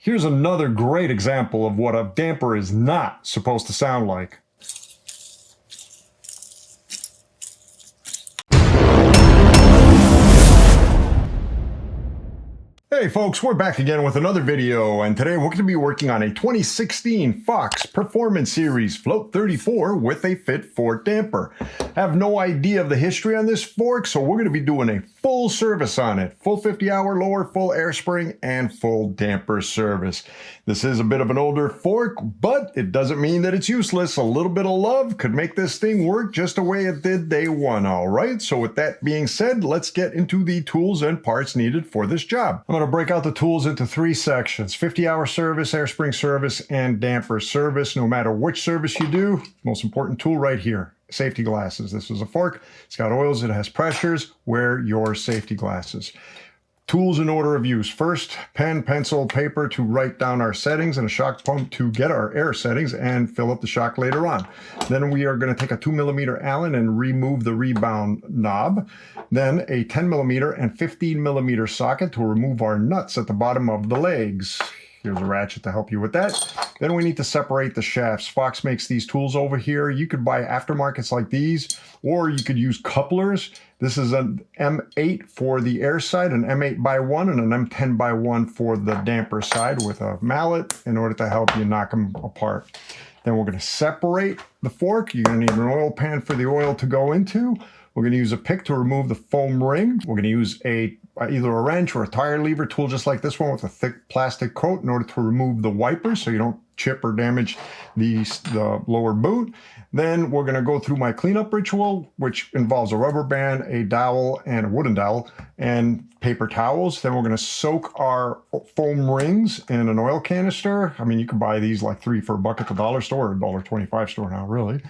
Here's another great example of what a damper is not supposed to sound like. Hey folks, we're back again with another video, and today we're going to be working on a 2016 Fox Performance Series Float 34 with a FIT4 damper. I have no idea of the history on this fork, so we're going to be doing a full service on it. Full 50-hour lower, full air spring, and full damper service. This is a bit of an older fork, but it doesn't mean that it's useless. A little bit of love could make this thing work just the way it did day one, alright? So with that being said, let's get into the tools and parts needed for this job. I'm going to break out the tools into three sections: 50-hour service, air spring service, and damper service. No matter which service you do, most important tool right here: safety glasses. This is a fork. It's got oils. It has pressures. Wear your safety glasses. Tools in order of use. First, pen, pencil, paper to write down our settings, and a shock pump to get our air settings and fill up the shock later on. Then we are going to take a 2mm Allen and remove the rebound knob. Then a 10mm and 15mm socket to remove our nuts at the bottom of the legs. Here's a ratchet to help you with that. Then we need to separate the shafts. Fox makes these tools over here. You could buy aftermarkets like these, or you could use couplers. This is an M8 for the air side, an M8x1, and an M10x1 for the damper side, with a mallet in order to help you knock them apart. Then we're going to separate the fork. You're going to need an oil pan for the oil to go into. We're going to use a pick to remove the foam ring. We're going to use either a wrench or a tire lever tool just like this one with a thick plastic coat in order to remove the wipers so you don't chip or damage the lower boot. Then we're going to go through my cleanup ritual, which involves a rubber band, a dowel, and a wooden dowel, and paper towels. Then we're going to soak our foam rings in an oil canister. I mean, you can buy these like 3 for $1 at the dollar store or $1.25 store now, really.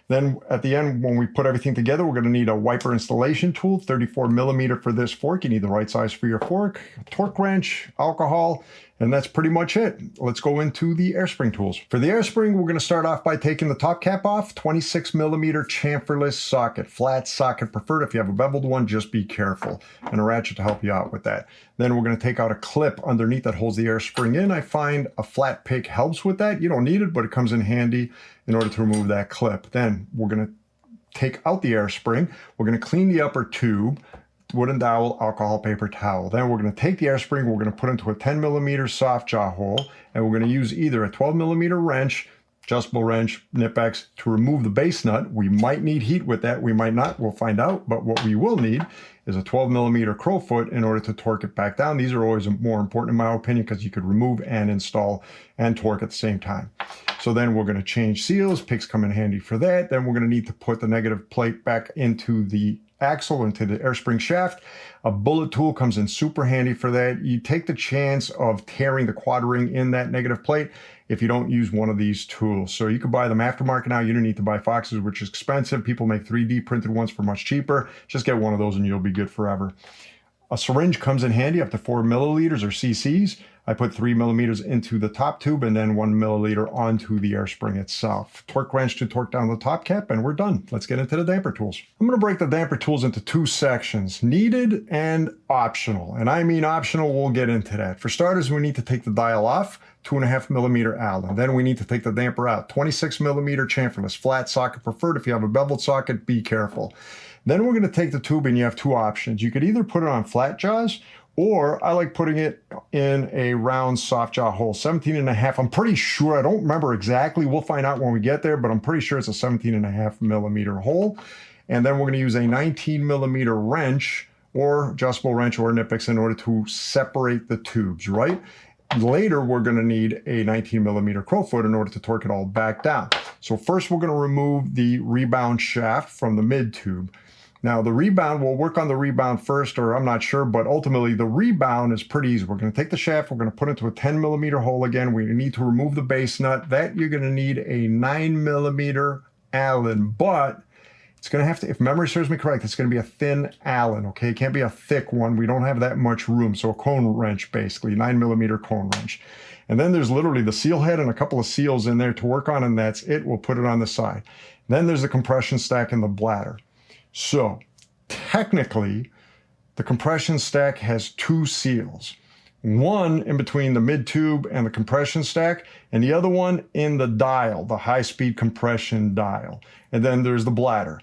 Then at the end, when we put everything together, we're going to need a wiper installation tool, 34mm for this fork. You need the right size for your fork, a torque wrench, alcohol, and that's pretty much it. Let's go into the air spring tools. For the air spring, we're going to start off by taking the top cap off. 26mm chamferless socket, flat socket preferred. If you have a beveled one, just be careful. And a ratchet to help you out with that. Then we're going to take out a clip underneath that holds the air spring in. I find a flat pick helps with that. You don't need it, but it comes in handy in order to remove that clip. Then we're going to take out the air spring. We're going to clean the upper tube, wooden dowel, alcohol, paper towel. Then we're going to take the air spring, we're going to put into a 10mm soft jaw hole, and we're going to use either a 12mm wrench, adjustable wrench, Nip-X, to remove the base nut. We might need heat with that, we might not, we'll find out, but what we will need is a 12mm crowfoot in order to torque it back down. These are always more important in my opinion because you could remove and install and torque at the same time. So then we're going to change seals, picks come in handy for that. Then we're going to need to put the negative plate back into the axle, into the air spring shaft. A bullet tool comes in super handy for that. You take the chance of tearing the quad ring in that negative plate if you don't use one of these tools. So you could buy them aftermarket now. You don't need to buy Foxes, which is expensive. People make 3D printed ones for much cheaper. Just get one of those and you'll be good forever. A syringe comes in handy up to 4 milliliters or cc's. I put 3mm into the top tube and then 1 milliliter onto the air spring itself. Torque wrench to torque down the top cap, and we're done. Let's get into the damper tools. I'm going to break the damper tools into 2 sections: needed and optional. And I mean optional, we'll get into that. For starters, we need to take the dial off, 2.5mm Allen. Then we need to take the damper out, 26mm chamferless, flat socket preferred. If you have a beveled socket, be careful. Then we're going to take the tube, and you have 2 options. You could either put it on flat jaws, or I like putting it in a round soft jaw hole, 17.5. I'm pretty sure, I don't remember exactly, we'll find out when we get there, but I'm pretty sure it's a 17.5mm hole. And then we're going to use a 19mm wrench, or adjustable wrench, or Nip-X in order to separate the tubes, right? Later, we're going to need a 19mm crowfoot in order to torque it all back down. So first, we're going to remove the rebound shaft from the mid tube. Now the rebound, we'll work on the rebound first, or I'm not sure, but ultimately the rebound is pretty easy. We're going to take the shaft, we're going to put it into a 10mm hole again. We need to remove the base nut. That you're going to need a 9mm Allen, but it's going to have to, if memory serves me correct, it's going to be a thin Allen, okay? It can't be a thick one. We don't have that much room. So a cone wrench, basically, 9mm cone wrench. And then there's literally the seal head and a couple of seals in there to work on, and that's it. We'll put it on the side. Then there's the compression stack and the bladder. So technically, the compression stack has 2 seals. one in between the mid tube and the compression stack, and the other one in the dial, the high-speed compression dial. And then there's the bladder.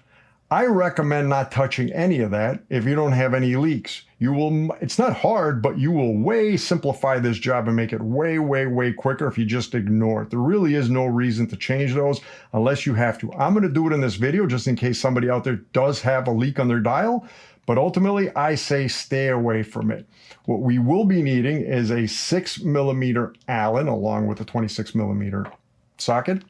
I recommend not touching any of that if you don't have any leaks. It's not hard, but you will way simplify this job and make it way, way, way quicker if you just ignore it. There really is no reason to change those unless you have to. I'm gonna do it in this video just in case somebody out there does have a leak on their dial, but ultimately I say stay away from it. What we will be needing is a 6mm Allen along with a 26mm socket,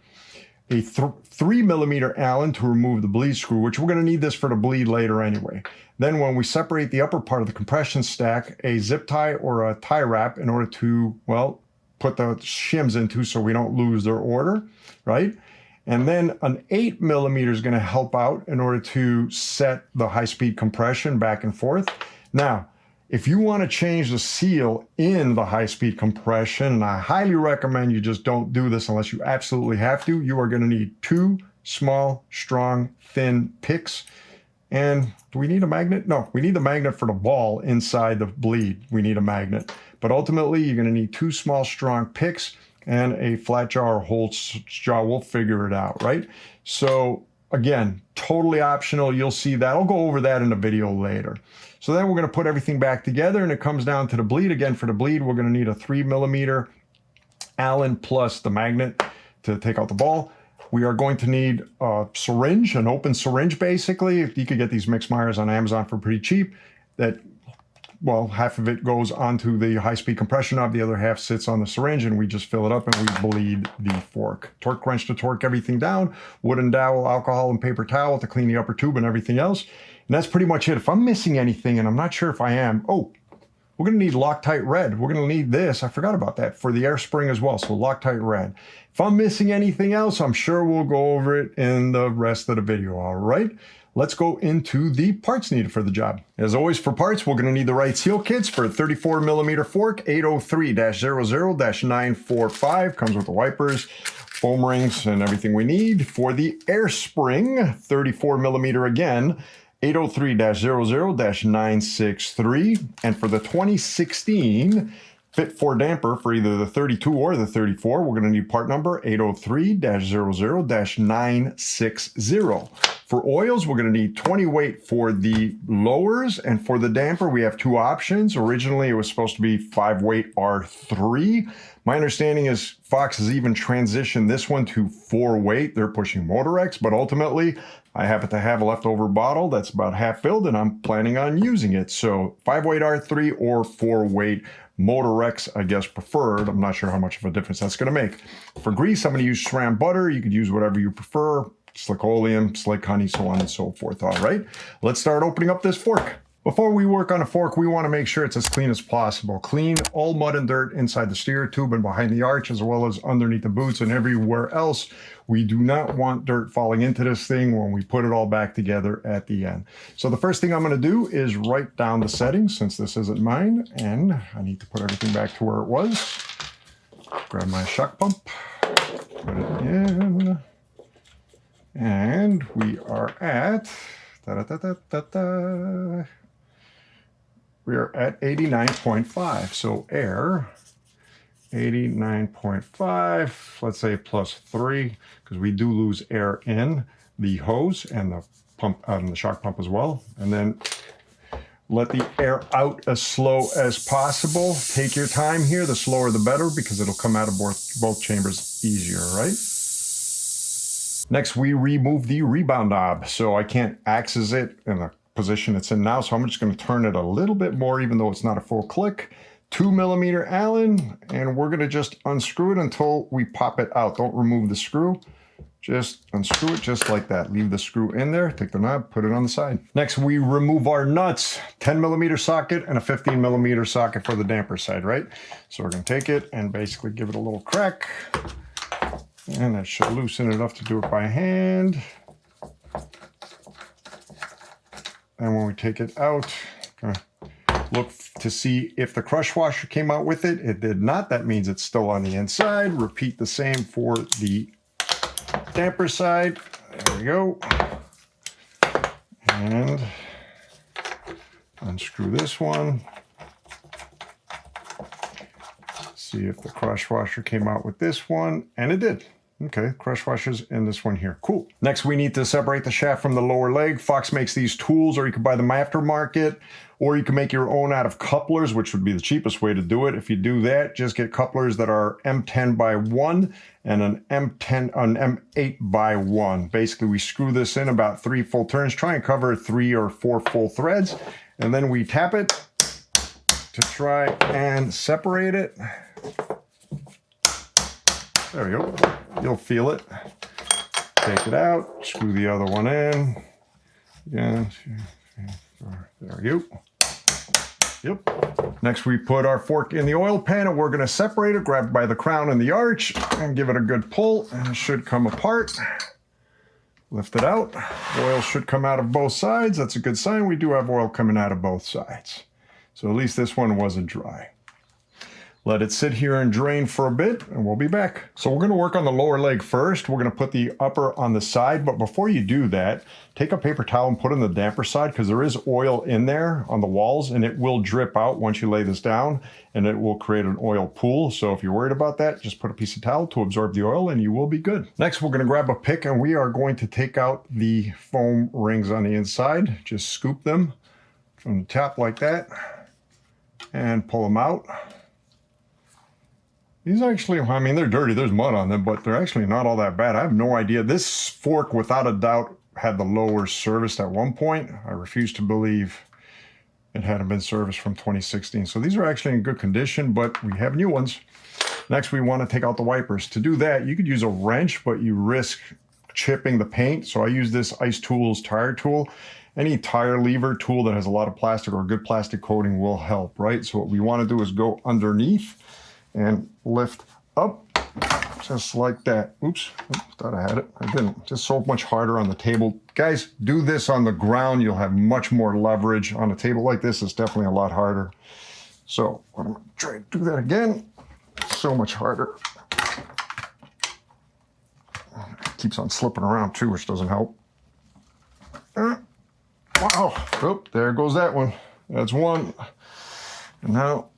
a 3mm Allen to remove the bleed screw, which we're going to need this for the bleed later anyway. Then when we separate the upper part of the compression stack, a zip tie or a tie wrap in order to, well, put the shims into so we don't lose their order, right? And then an 8mm is going to help out in order to set the high-speed compression back and forth. Now, if you want to change the seal in the high-speed compression, and I highly recommend you just don't do this unless you absolutely have to, you are going to need 2 small, strong, thin picks. And do we need a magnet? No, we need the magnet for the ball inside the bleed. We need a magnet. But ultimately, you're going to need 2 small, strong picks and a flat jaw or Holtz jaw. We'll figure it out, right? So again, totally optional. You'll see that. I'll go over that in a video later. So then we're going to put everything back together, and it comes down to the bleed. Again, for the bleed, we're going to need a 3mm Allen plus the magnet to take out the ball. We are going to need a syringe, an open syringe basically. You could get these Mixmeyers on Amazon for pretty cheap. That, well, half of it goes onto the high-speed compression knob, the other half sits on the syringe, and we just fill it up and we bleed the fork. Torque wrench to torque everything down, wooden dowel, alcohol, and paper towel to clean the upper tube and everything else. And that's pretty much it. If I'm missing anything, and I'm not sure if I am, we're going to need Loctite Red. We're going to need this. I forgot about that for the air spring as well. So Loctite Red. If I'm missing anything else, I'm sure we'll go over it in the rest of the video. All right. Let's go into the parts needed for the job. As always for parts, we're going to need the right seal kits for a 34mm fork, 803-00-945. Comes with the wipers, foam rings, and everything we need. For the air spring, 34mm again, 803-00-963. And for the 2016 FIT4 damper for either the 32 or the 34, we're going to need part number 803-00-960. For oils, we're going to need 20 weight for the lowers, and for the damper, we have 2 options. Originally, it was supposed to be 5 weight R3. My understanding is Fox has even transitioned this one to 4 weight. They're pushing Motorex, but ultimately, I happen to have a leftover bottle that's about half filled, and I'm planning on using it. So 5 weight R3 or 4 weight Motorex, I guess, preferred. I'm not sure how much of a difference that's going to make. For grease, I'm going to use SRAM butter. You could use whatever you prefer. Slick oleum, slick honey, so on and so forth. All right, let's start opening up this fork. Before we work on a fork, we want to make sure it's as clean as possible. Clean all mud and dirt inside the steer tube and behind the arch, as well as underneath the boots and everywhere else. We do not want dirt falling into this thing when we put it all back together at the end. So the first thing I'm going to do is write down the settings, since this isn't mine, and I need to put everything back to where it was. Grab my shock pump, put it in, and we are at we are at 89.5. So air 89.5, let's say +3, because we do lose air in the hose and the pump and the shock pump as well. And then let the air out as slow as possible. Take your time here. The slower the better, because it'll come out of both chambers easier, right? Next, we remove the rebound knob. So I can't access it in the position it's in now, so I'm just going to turn it a little bit more, even though it's not a full click. 2mm Allen, and we're going to just unscrew it until we pop it out. Don't remove the screw. Just unscrew it just like that. Leave the screw in there, take the knob, put it on the side. Next, we remove our nuts. 10mm socket and a 15mm socket for the damper side, right? So we're going to take it and basically give it a little crack. And that should loosen it enough to do it by hand. And when we take it out, look to see if the crush washer came out with it. It did not. That means it's still on the inside. Repeat the same for the damper side. There we go. And unscrew this one. see if the crush washer came out with this one, and it did. Okay, crush washers in this one here. Cool. Next, we need to separate the shaft from the lower leg. Fox makes these tools, or you can buy them aftermarket, or you can make your own out of couplers, which would be the cheapest way to do it. If you do that, just get couplers that are M10 by 1 and an M8 by 1. Basically, we screw this in about 3 full turns. Try and cover 3 or 4 full threads, and then we tap it to try and separate it. There we go. You'll feel it. Take it out, screw the other one in. Again, 2, 3, 4. There we go. Yep. Next, we put our fork in the oil pan, and we're going to separate it, grab by the crown and the arch, and give it a good pull, and it should come apart. Lift it out. Oil should come out of both sides. That's a good sign. We do have oil coming out of both sides. So at least this one wasn't dry. Let it sit here and drain for a bit, and we'll be back. So we're going to work on the lower leg first. We're going to put the upper on the side, but before you do that, take a paper towel and put it on the damper side, because there is oil in there on the walls, and it will drip out once you lay this down, and it will create an oil pool. So if you're worried about that, just put a piece of towel to absorb the oil, and you will be good. Next, we're going to grab a pick, and we are going to take out the foam rings on the inside. Just scoop them from the top like that, and pull them out. These actually, I mean, they're dirty, there's mud on them, but they're actually not all that bad. I have no idea. This fork, without a doubt, had the lower serviced at one point. I refuse to believe it hadn't been serviced from 2016. So these are actually in good condition, but we have new ones. Next, we want to take out the wipers. To do that, you could use a wrench, but you risk chipping the paint. So I use this Ice Tools tire tool. Any tire lever tool that has a lot of plastic or good plastic coating will help, right? So what we want to do is go underneath and lift up, just like that. Oops, thought I had it. I didn't. Just so much harder on the table. Guys, do this on the ground. You'll have much more leverage. On a table like this, it's definitely a lot harder. So I'm going to try to do that again. So much harder. It keeps on slipping around too, which doesn't help. Wow. Oh, there goes that one. That's one. And now,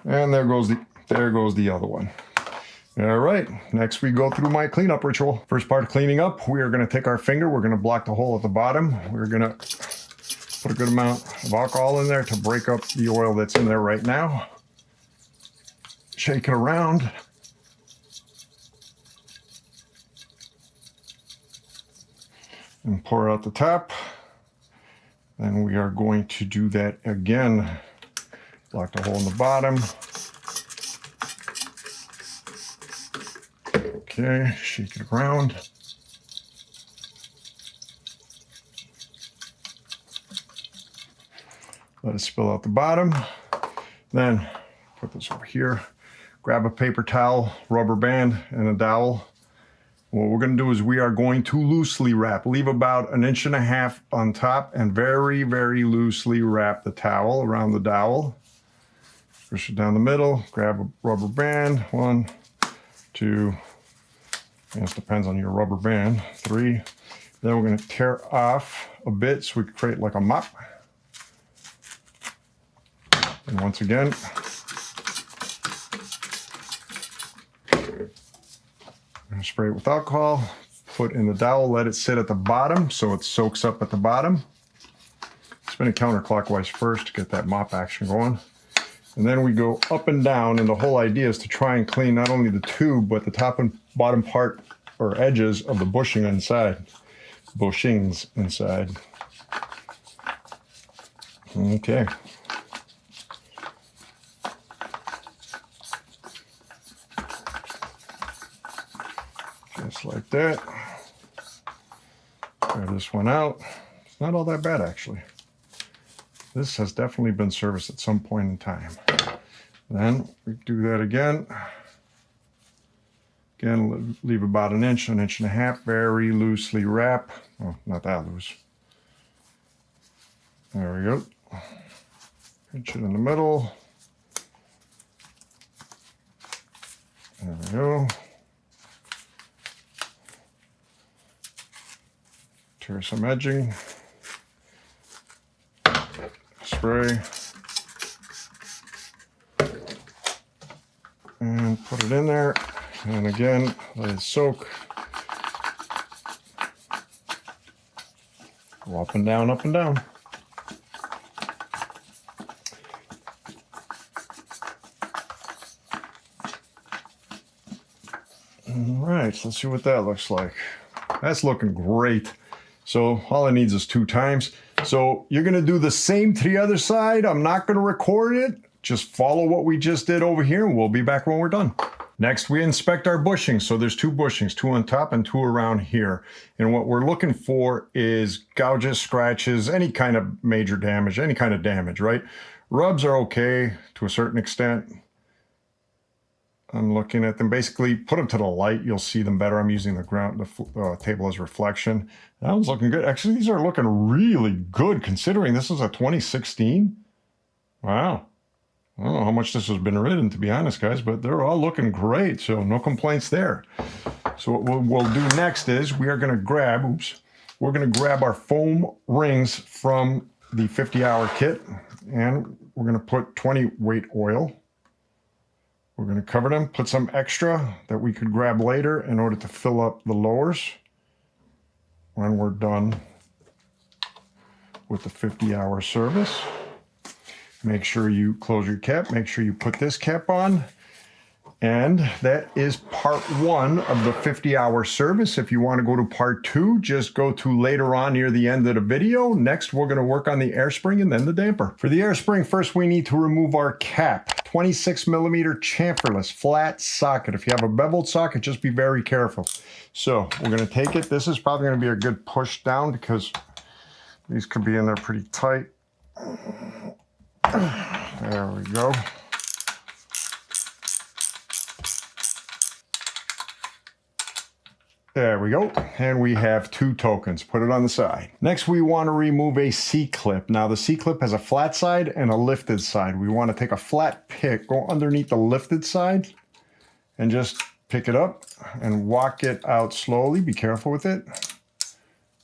and there goes the other one. All right, next we go through my cleanup ritual. First part of cleaning up, we are going to take our finger, we're going to block the hole at the bottom. We're going to put a good amount of alcohol in there to break up the oil that's in there right now. Shake it around. And pour out the top. Then we are going to do that again. Block the hole in the bottom. Okay, shake it around. Let it spill out the bottom. Then put this over here. Grab a paper towel, rubber band, and a dowel. What we're going to do is we are going to loosely wrap. Leave about 1.5 inches on top and very, very loosely wrap the towel around the dowel. Push it down the middle, grab a rubber band, 1, 2, and it depends on your rubber band, 3. Then we're going to tear off a bit so we can create like a mop. And once again, spray it with alcohol, put in the dowel, let it sit at the bottom so it soaks up at the bottom. Spin it counterclockwise first to get that mop action going. And then we go up and down, and the whole idea is to try and clean not only the tube, but the top and bottom part or edges of the bushing inside. Bushings inside. Okay. Just like that. Try this one out. It's not all that bad, actually. This has definitely been serviced at some point in time. Then we do that again. Again, leave about 1 inch, 1.5 inches, very loosely wrap. Well, not that loose. There we go. Pinch it in the middle. There we go. Tear some edging. Spray. and put it in there. And again, let it soak. Go up and down, up and down. All right, so let's see what that looks like. That's looking great. So all it needs is 2 times. So you're gonna do the same to the other side. I'm not gonna record it. Just follow what we just did over here and we'll be back when we're done. Next, we inspect our bushings. So there's 2 bushings, 2 on top and 2 around here. And what we're looking for is gouges, scratches, any kind of major damage, any kind of damage, right? Rubs are okay to a certain extent. I'm looking at them. Basically, put them to the light. You'll see them better. I'm using the table as reflection. That one's looking good. Actually, these are looking really good considering this is a 2016. Wow. I don't know how much this has been ridden, to be honest, guys, but they're all looking great. So no complaints there. So what we'll do next is we are going to grab, we're going to grab our foam rings from the 50-hour kit, and we're going to put 20 weight oil. We're going to cover them, put some extra that we could grab later in order to fill up the lowers when we're done with the 50-hour service. Make sure you close your cap. Make sure you put this cap on. And that is part 1 of the 50-hour service. If you want to go to part 2, just go to later on near the end of the video. Next, we're going to work on the air spring and then the damper. For the air spring, first we need to remove our cap. 26mm chamferless flat socket. If you have a beveled socket, just be very careful. So we're going to take it. This is probably going to be a good push down because these could be in there pretty tight. There we go. There we go. And we have 2 tokens. Put it on the side. Next, we want to remove a C-clip. Now, the C-clip has a flat side and a lifted side. We want to take a flat pick, go underneath the lifted side, and just pick it up and walk it out slowly. Be careful with it.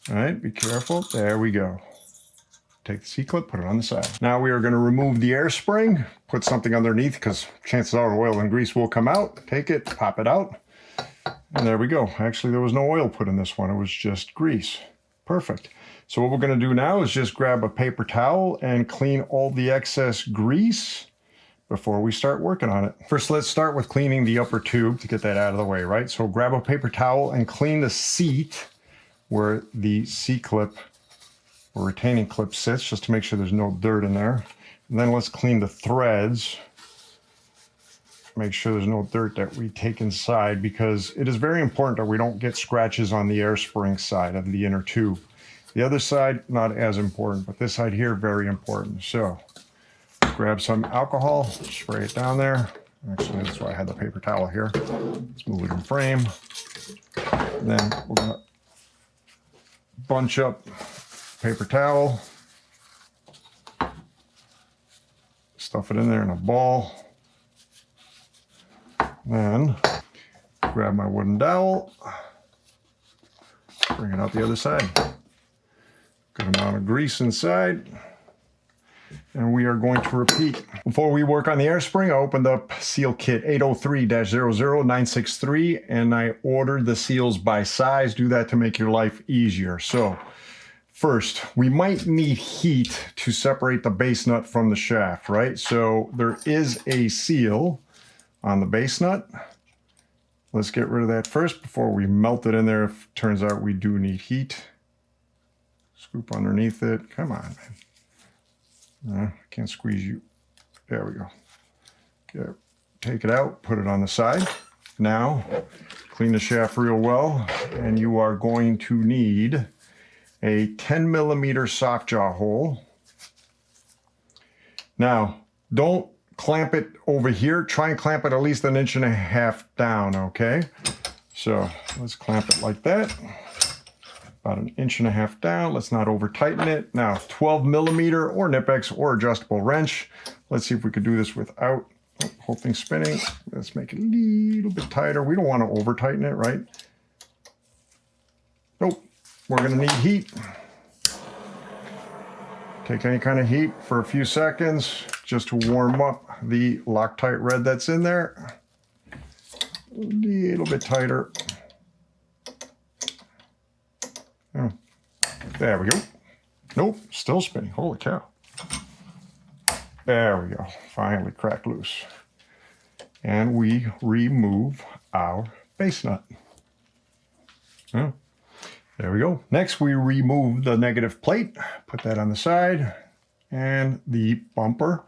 All right, be careful. There we go. Take the C-clip, put it on the side. Now we are going to remove the air spring, put something underneath because chances are oil and grease will come out. Take it, pop it out. And there we go. Actually, there was no oil put in this one. It was just grease. Perfect. So what we're going to do now is just grab a paper towel and clean all the excess grease before we start working on it. First, let's start with cleaning the upper tube to get that out of the way, right? So grab a paper towel and clean the seat where the C-clip or retaining clip sits, just to make sure there's no dirt in there. And then let's clean the threads. Make sure there's no dirt that we take inside, because it is very important that we don't get scratches on the air spring side of the inner tube. The other side, not as important, but this side here, very important. So grab some alcohol, spray it down there. Actually, that's why I had the paper towel here. Let's move it in frame. And then we're gonna bunch up paper towel, stuff it in there in a ball. Then grab my wooden dowel, bring it out the other side. Good amount of grease inside. And we are going to repeat. Before we work on the air spring, I opened up seal kit 803-00963 and I ordered the seals by size. Do that to make your life easier. So first, we might need heat to separate the base nut from the shaft, right? So there is a seal on the base nut. Let's get rid of that first before we melt it in there. If it turns out we do need heat. Scoop underneath it. Come on, man. I can't squeeze you. There we go. Okay. Take it out, put it on the side. Now, clean the shaft real well, and you are going to need a 10mm soft jaw hole. Now, don't clamp it over here. Try and clamp it at least 1.5 inches down, okay? So let's clamp it like that. About 1.5 inches down. Let's not over tighten it. Now 12mm or Nipex or adjustable wrench. Let's see if we could do this without whole thing spinning. Let's make it a little bit tighter. We don't want to over tighten it, right? Nope. We're going to need heat. Take any kind of heat for a few seconds just to warm up the Loctite red that's in there. little bit tighter. Oh, there we go. Nope, still spinning. Holy cow. There we go. Finally cracked loose. And we remove our base nut. Oh, there we go. Next, we remove the negative plate. Put that on the side. And the bumper.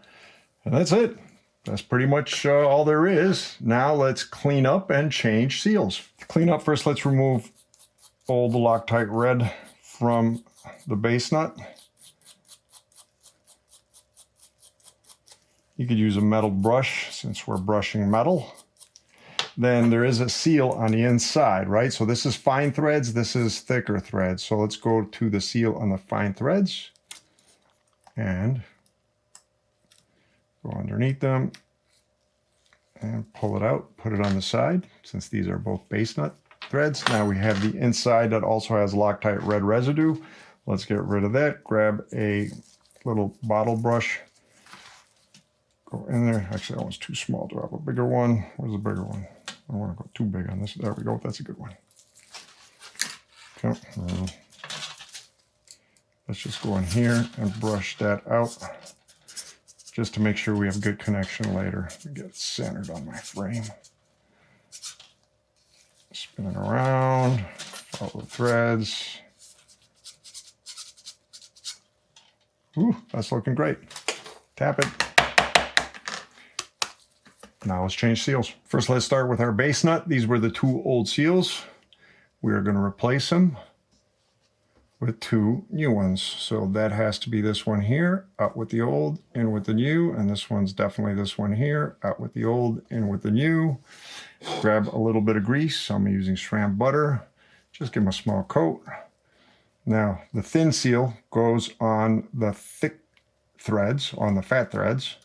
And that's it. That's pretty much all there is. Now let's clean up and change seals. To clean up, first let's remove all the Loctite red from the base nut. You could use a metal brush since we're brushing metal. Then there is a seal on the inside, right? So this is fine threads, this is thicker threads. So let's go to the seal on the fine threads and go underneath them and pull it out, put it on the side since these are both base nut threads. Now we have the inside that also has Loctite red residue. Let's get rid of that. Grab a little bottle brush. Go in there. Actually, that one's too small. Do I have a bigger one? Where's the bigger one? I don't want to go too big on this. There we go. That's a good one. Okay. Let's just go in here and brush that out just to make sure we have good connection later. Get it centered on my frame. Spin it around. Follow the threads. Ooh, that's looking great. Tap it. Now let's change seals. First, let's start with our base nut. These were the two old seals. We are going to replace them with two new ones. So that has to be this one here, out with the old, in with the new. And this one's definitely this one here, out with the old, in with the new. Grab a little bit of grease. I'm using SRAM butter. Just give them a small coat. Now, the thin seal goes on the thick threads, on the fat threads.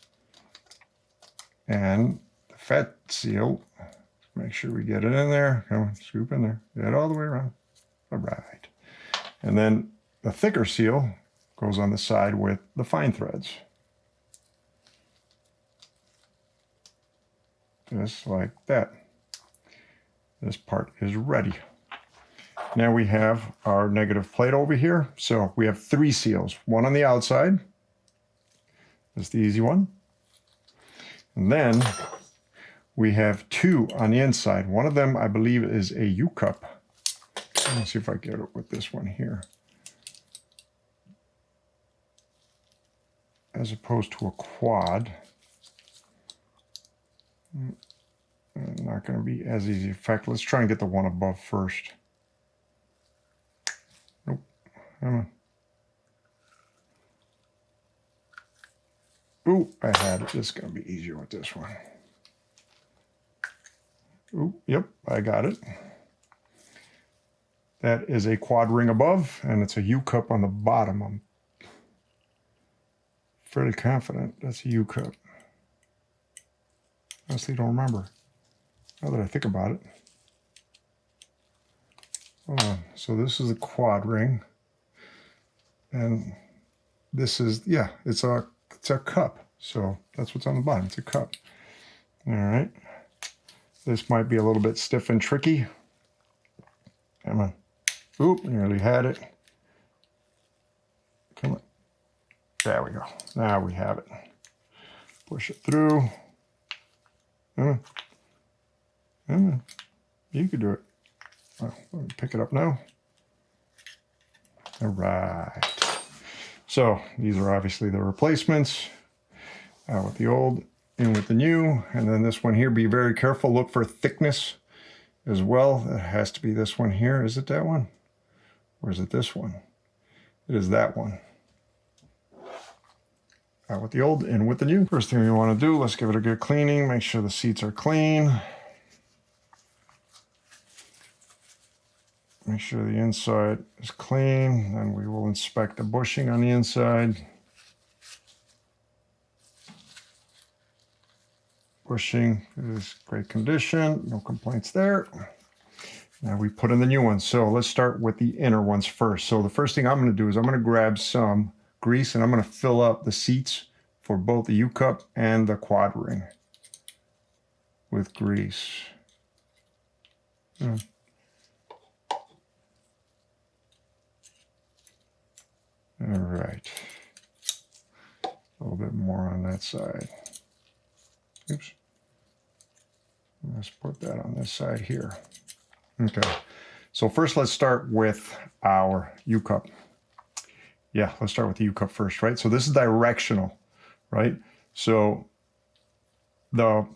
And the fat seal, make sure we get it in there. Come on, scoop in there. Get it all the way around. All right. And then the thicker seal goes on the side with the fine threads. Just like that. This part is ready. Now we have our negative plate over here. So we have three seals. One on the outside. That's the easy one. And then we have two on the inside. One of them, I believe, is a U-cup. Let me see if I get it with this one here. As opposed to a quad. Not going to be as easy. In fact, let's try and get the one above first. Nope. Come on. Ooh, I had it. It's going to be easier with this one. Ooh, yep, I got it. That is a quad ring above, and it's a U-cup on the bottom. I'm fairly confident that's a U-cup. Honestly, don't remember. Now that I think about it. Hold on. So this is a quad ring. And this is, yeah, it's a cup. So that's what's on the bottom. It's a cup. All right. This might be a little bit stiff and tricky. Come on. Oop, nearly had it. Come on. There we go. Now we have it. Push it through. Come on. Come on. You could do it. Oh, let me pick it up now. All right. So these are obviously the replacements. Out with the old, in with the new. And then this one here, be very careful. Look for thickness as well. It has to be this one here. Is it that one? Or is it this one? It is that one. Out with the old, in with the new. First thing we want to do, let's give it a good cleaning. Make sure the seats are clean. Make sure the inside is clean. Then we will inspect the bushing on the inside. Bushing is great condition. No complaints there. Now we put in the new ones. So let's start with the inner ones first. So the first thing I'm going to do is I'm going to grab some grease and I'm going to fill up the seats for both the U-cup and the quad ring with grease. All right. A little bit more on that side. Oops. Let's put that on this side here. Okay. So first let's start with our U-cup. Yeah, let's start with the U-cup first, right? So this is directional, right? So the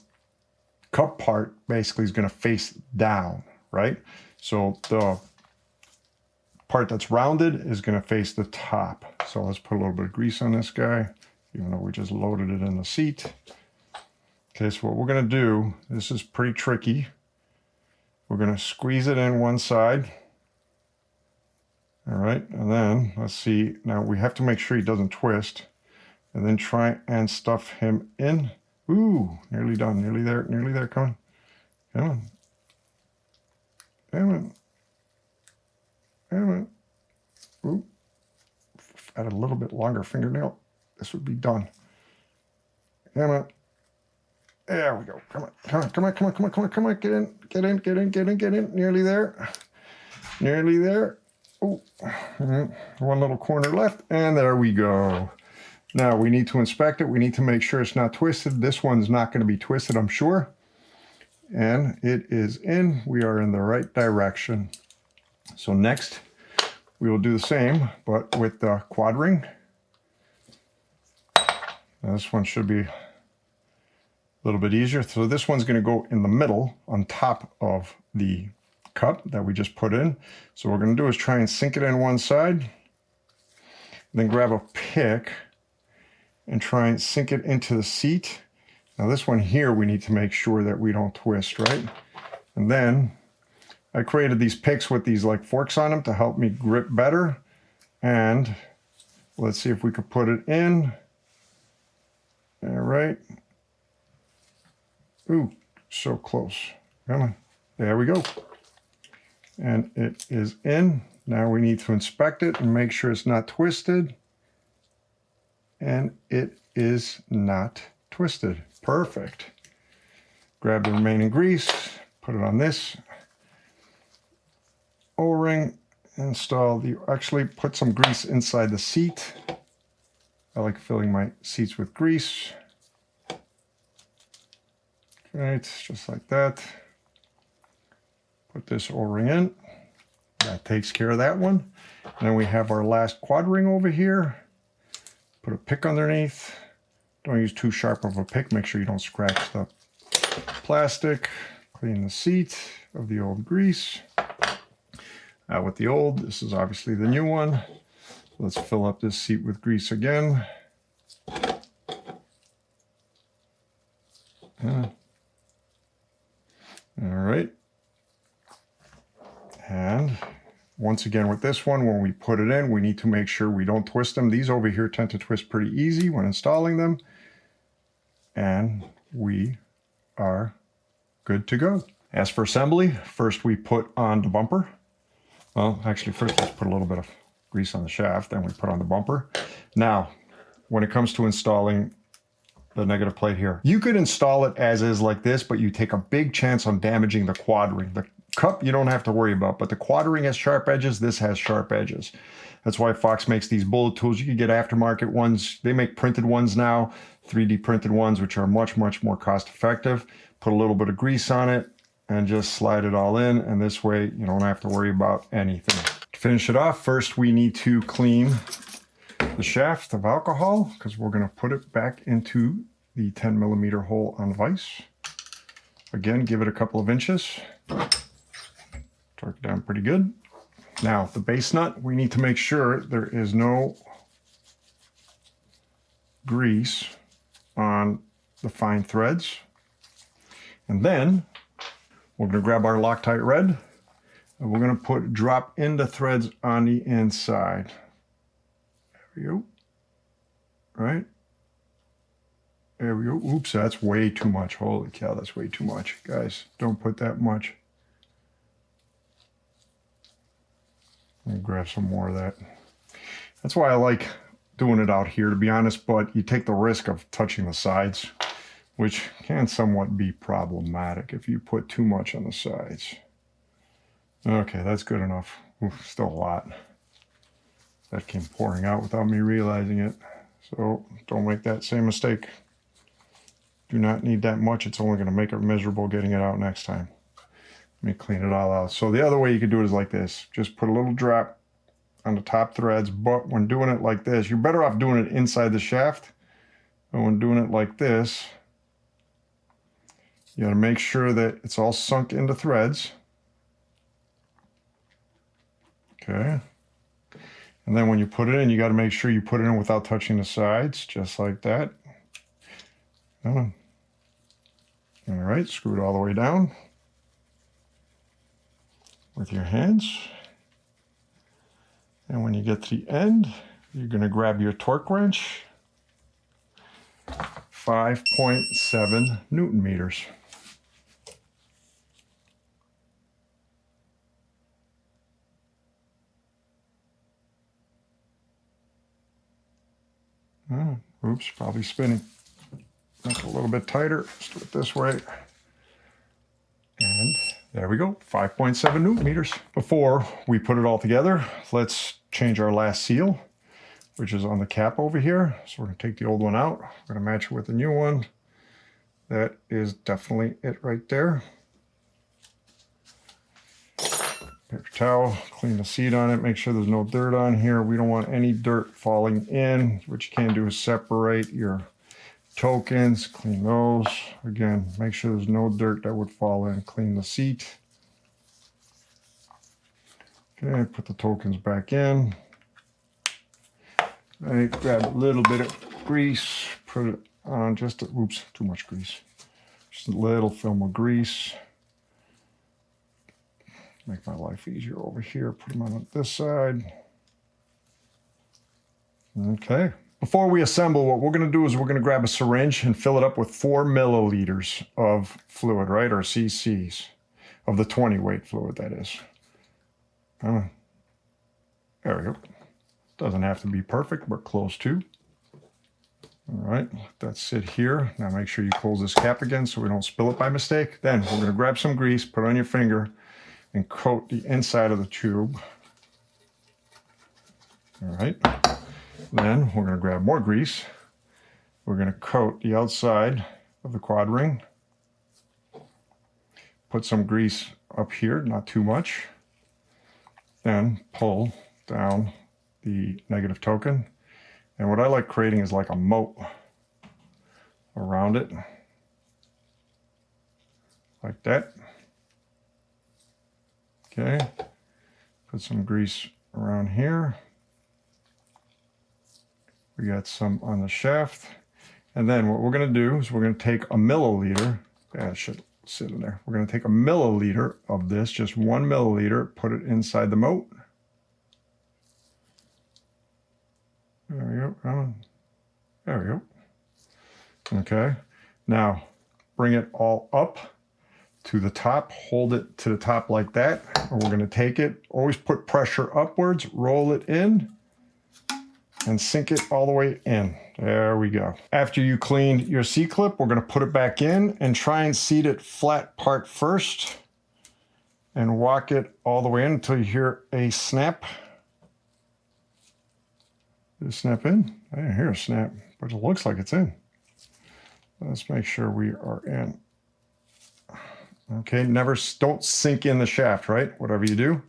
cup part basically is going to face down, right? So the part that's rounded is going to face the top. So let's put a little bit of grease on this guy, even though we just loaded it in the seat. Okay, so what we're going to do, this is pretty tricky. We're going to squeeze it in one side. All right, and then let's see. Now we have to make sure he doesn't twist, and then try and stuff him in. Ooh, nearly done, nearly there, come on. Come on. Come on. Come on. Ooh. Add a little bit longer fingernail. This would be done. Come on. There we go. Come on. Come on. Come on. Come on. Come on. Come on. Come on. Get in. Get in. Get in. Get in. Get in. Nearly there. Nearly there. Oh, one little corner left. And there we go. Now we need to inspect it. We need to make sure it's not twisted. This one's not going to be twisted, I'm sure. And it is in. We are in the right direction. So next, we will do the same, but with the quad ring. Now this one should be a little bit easier. So this one's going to go in the middle on top of the cup that we just put in. So what we're going to do is try and sink it in one side, then grab a pick and try and sink it into the seat. Now this one here, we need to make sure that we don't twist, right? And then I created these picks with these like forks on them to help me grip better. And let's see if we could put it in. All right. Ooh, so close. Come on. There we go. And it is in. Now we need to inspect it and make sure it's not twisted. And it is not twisted. Perfect. Grab the remaining grease, put it on this O-ring, install the, actually put some grease inside the seat. I like filling my seats with grease. Right, just like that. Put this O-ring in. That takes care of that one. And then we have our last quad ring over here. Put a pick underneath. Don't use too sharp of a pick. Make sure you don't scratch the plastic. Clean the seat of the old grease. With the old, this is obviously the new one. Let's fill up this seat with grease again. All right. And once again with this one, when we put it in, we need to make sure we don't twist them. These over here tend to twist pretty easy when installing them. And we are good to go. As for assembly, first we put on the bumper. Well, actually first let's put a little bit of grease on the shaft, then we put on the bumper. Now, when it comes to installing the negative plate here, you could install it as is like this, but you take a big chance on damaging the quad ring. The cup you don't have to worry about, but the quad ring has sharp edges. This has sharp edges. That's why Fox makes these bullet tools. You can get aftermarket ones. They make printed ones now, 3D printed ones, which are much, much more cost effective. Put a little bit of grease on it and just slide it all in. And this way you don't have to worry about anything. To finish it off, first we need to clean the shaft of alcohol because we're going to put it back into the 10mm hole on vise. Again, give it a couple of inches. Torque it down pretty good. Now, the base nut, we need to make sure there is no grease on the fine threads. And then we're going to grab our Loctite red and we're going to drop in the threads on the inside. There we go. Right? There we go. Oops, that's way too much. Holy cow, that's way too much. Guys, don't put that much. Let me grab some more of that. That's why I like doing it out here, to be honest, but you take the risk of touching the sides, which can somewhat be problematic if you put too much on the sides. Okay, that's good enough. Oof, still a lot. That came pouring out without me realizing it. So don't make that same mistake. Do not need that much. It's only going to make it miserable getting it out next time. Let me clean it all out. So the other way you could do it is like this. Just put a little drop on the top threads, but when doing it like this, you're better off doing it inside the shaft. And when doing it like this, you got to make sure that it's all sunk into threads. Okay. And then when you put it in, you got to make sure you put it in without touching the sides, just like that. All right, screw it all the way down with your hands. And when you get to the end, you're going to grab your torque wrench, 5.7 Newton meters. Oh, oops, probably spinning. Make it a little bit tighter. Let's do it this way. And there we go, 5.7 Newton meters. Before we put it all together, let's change our last seal, which is on the cap over here. So we're gonna take the old one out. We're gonna match it with the new one. That is definitely it right there. Paper towel, clean the seat on it, make sure there's no dirt on here. We don't want any dirt falling in. What you can do is separate your tokens, clean those. Again, make sure there's no dirt that would fall in. Clean the seat. Okay, put the tokens back in. Right, grab a little bit of grease, put it on just a, oops, too much grease. Just a little film of grease. Make my life easier over here. Put them on this side. Okay. Before we assemble, what we're going to do is we're going to grab a syringe and fill it up with 4 milliliters of fluid, right? Or cc's of the 20 weight fluid, that is. There we go. Doesn't have to be perfect, but close to. All right, let that sit here. Now make sure you close this cap again so we don't spill it by mistake. Then we're going to grab some grease, put it on your finger, and coat the inside of the tube. All right. Then we're going to grab more grease. We're going to coat the outside of the quad ring. Put some grease up here, not too much. Then pull down the negative token. And what I like creating is like a moat around it. Like that. Okay. Put some grease around here. We got some on the shaft. And then what we're going to do is we're going to take a milliliter. Yeah, it should sit in there. We're going to take a milliliter of this, just 1 milliliter, put it inside the moat. There we go. There we go. Okay. Now bring it all up to the top. Hold it to the top like that. And we're going to take it. Always put pressure upwards. Roll it in. And sink it all the way in. There we go. After you clean your C-clip, we're going to put it back in and try and seat it flat part first and walk it all the way in until you hear a snap. Did it snap in? I didn't hear a snap, but it looks like it's in. Let's make sure we are in. Okay, don't sink in the shaft, right? Whatever you do.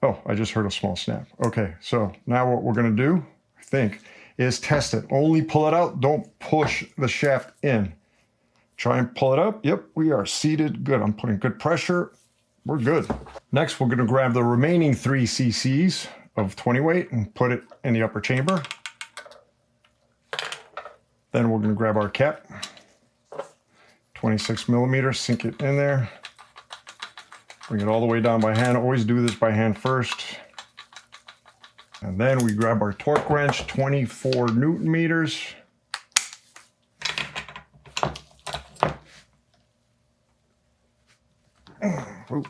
Oh, I just heard a small snap. Okay, so now what we're going to do, think, is test it. Only pull it out. Don't push the shaft in. Try and pull it up. Yep, we are seated. Good. I'm putting good pressure. We're good. Next, we're going to grab the remaining 3 cc's of 20 weight and put it in the upper chamber. Then we're going to grab our cap, 26 millimeters, sink it in there. Bring it all the way down by hand. Always do this by hand first. And then we grab our torque wrench, 24 Newton meters. Ooh,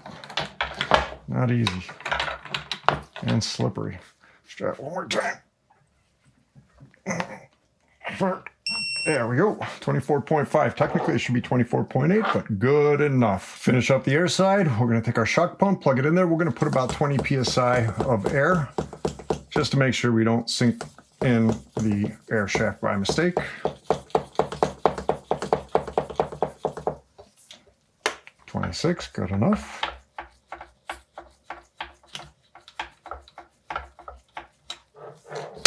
not easy. And slippery. Let's try it one more time. There we go, 24.5. Technically, it should be 24.8, but good enough. Finish up the air side. We're going to take our shock pump, plug it in there. We're going to put about 20 psi of air just to make sure we don't sink in the air shaft by mistake. $26, good enough.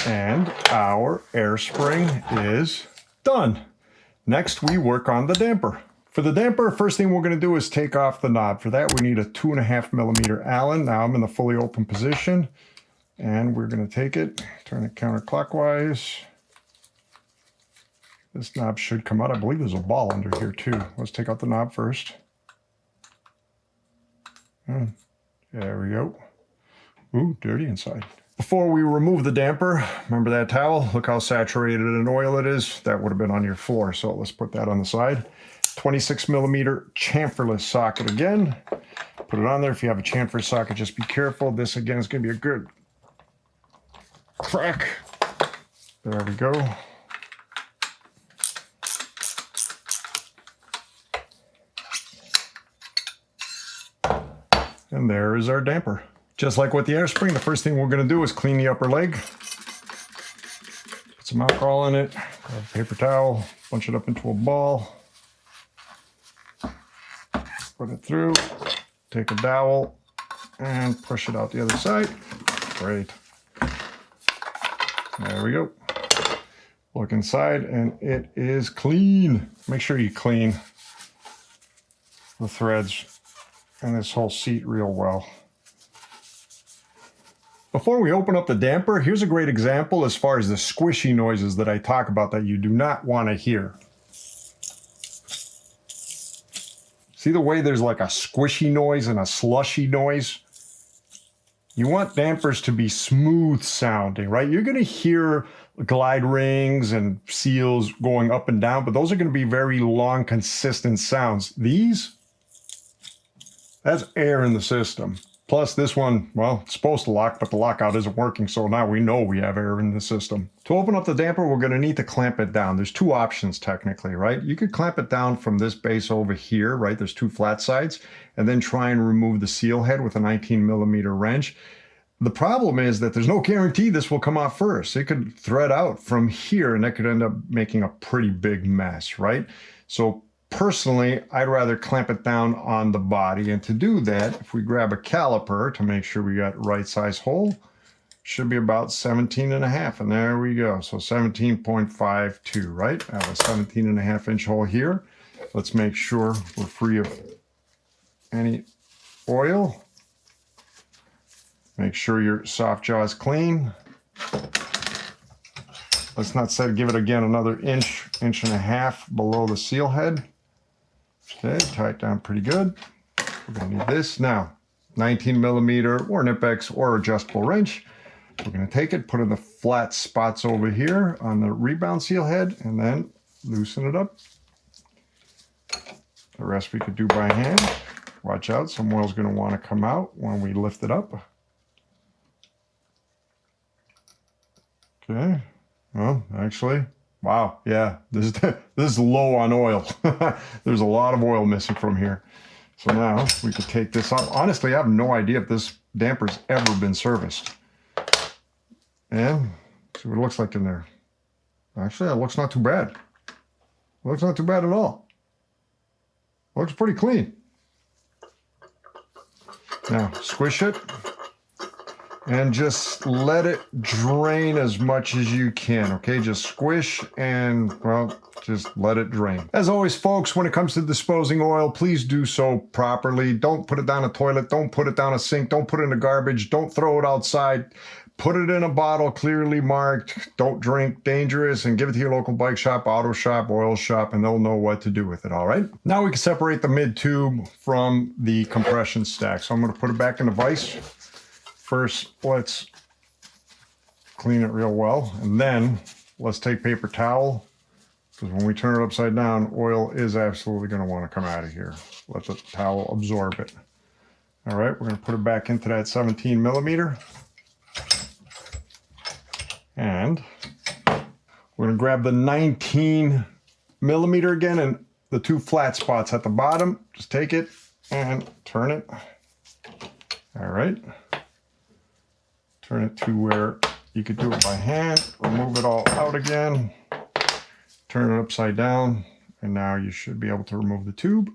And our air spring is done. Next, we work on the damper. For the damper, first thing we're going to do is take off the knob. For that, we need a 2.5 millimeter Allen. Now I'm in the fully open position, and we're going to take it, turn it counterclockwise. This knob should come out. I believe there's a ball under here too. Let's take out the knob first. There we go. Ooh, dirty inside. Before we remove the damper, remember that towel? Look how saturated in oil it is. That would have been on your floor, so let's put that on the side. 26 millimeter chamferless socket again. Put it on there. If you have a chamfer socket, just be careful. This again is going to be a good crack. There we go. And there is our damper. Just like with the air spring, the first thing we're going to do is clean the upper leg. Put some alcohol in it, grab a paper towel, bunch it up into a ball. Put it through, take a dowel, and push it out the other side. Great. There we go. Look inside, and it is clean. Make sure you clean the threads and this whole seat real well. Before we open up the damper, here's a great example as far as the squishy noises that I talk about that you do not want to hear. See the way there's like a squishy noise and a slushy noise? You want dampers to be smooth sounding, right? You're going to hear glide rings and seals going up and down, but those are going to be very long, consistent sounds. These, that's air in the system. Plus this one, well, it's supposed to lock, but the lockout isn't working, so now we know we have air in the system. To open up the damper, we're going to need to clamp it down. There's two options technically, right? You could clamp it down from this base over here, right? There's two flat sides, and then try and remove the seal head with a 19 millimeter wrench. The problem is that there's no guarantee this will come off first. It could thread out from here, and that could end up making a pretty big mess, right? So personally, I'd rather clamp it down on the body. And to do that, if we grab a caliper to make sure we got right size hole, should be about 17.5. And there we go. So 17.52, right? I have a 17.5 inch hole here. Let's make sure we're free of any oil. Make sure your soft jaw is clean. Let's not say give it again another inch, inch and a half below the seal head. Okay, tie it down pretty good. We're going to need this now. 19 millimeter or Nipex or adjustable wrench. We're going to take it, put in the flat spots over here on the rebound seal head, and then loosen it up. The rest we could do by hand. Watch out, some oil's going to want to come out when we lift it up. Okay, well, actually, wow, yeah, this is low on oil. There's a lot of oil missing from here. So now we could take this off. Honestly, I have no idea if this damper's ever been serviced. And see what it looks like in there. Actually, it looks not too bad. It looks not too bad at all. It looks pretty clean. Now, squish it. And just let it drain as much as you can, okay? Just squish and, well, just let it drain. As always, folks, when it comes to disposing oil, please do so properly. Don't put it down a toilet. Don't put it down a sink. Don't put it in the garbage. Don't throw it outside. Put it in a bottle clearly marked. Don't drink, dangerous, and give it to your local bike shop, auto shop, oil shop, and they'll know what to do with it, all right? Now we can separate the mid-tube from the compression stack. So I'm going to put it back in the vise. First, let's clean it real well, and then let's take paper towel, because when we turn it upside down, oil is absolutely going to want to come out of here. Let the towel absorb it. All right, we're going to put it back into that 17 millimeter. And we're going to grab the 19 millimeter again, and the 2 flat spots at the bottom, just take it and turn it. All right. Turn it to where you could do it by hand, remove it all out again, turn it upside down, and now you should be able to remove the tube.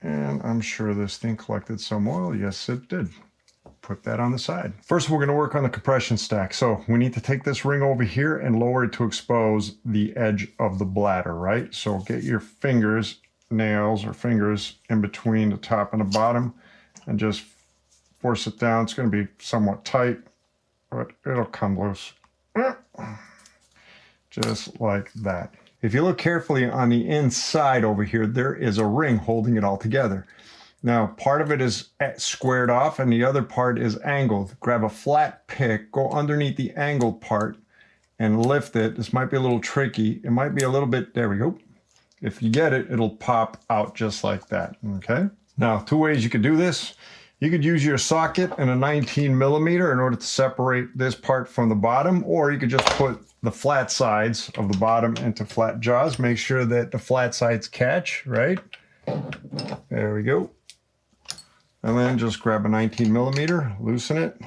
And I'm sure this thing collected some oil. Yes, it did. Put that on the side. First, we're going to work on the compression stack. So we need to take this ring over here and lower it to expose the edge of the bladder, right? So get your fingers, nails or fingers in between the top and the bottom and just force it down. It's going to be somewhat tight, but it'll come loose. Just like that. If you look carefully on the inside over here, there is a ring holding it all together. Now, part of it is squared off and the other part is angled. Grab a flat pick, go underneath the angled part and lift it. This might be a little tricky. It might be a little bit, there we go. If you get it, it'll pop out just like that, okay? Now, 2 ways you could do this. You could use your socket and a 19 millimeter in order to separate this part from the bottom, or you could just put the flat sides of the bottom into flat jaws. Make sure that the flat sides catch, right? There we go. And then just grab a 19 millimeter, loosen it,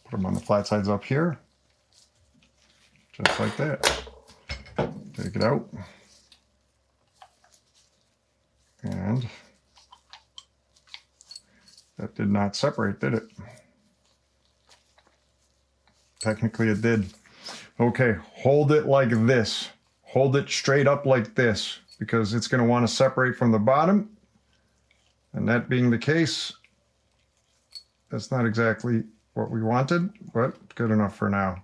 put them on the flat sides up here, just like that. Take it out. And that did not separate, did it? Technically it did. Okay, hold it like this. Hold it straight up like this, because it's going to want to separate from the bottom. And that being the case, that's not exactly what we wanted, but good enough for now.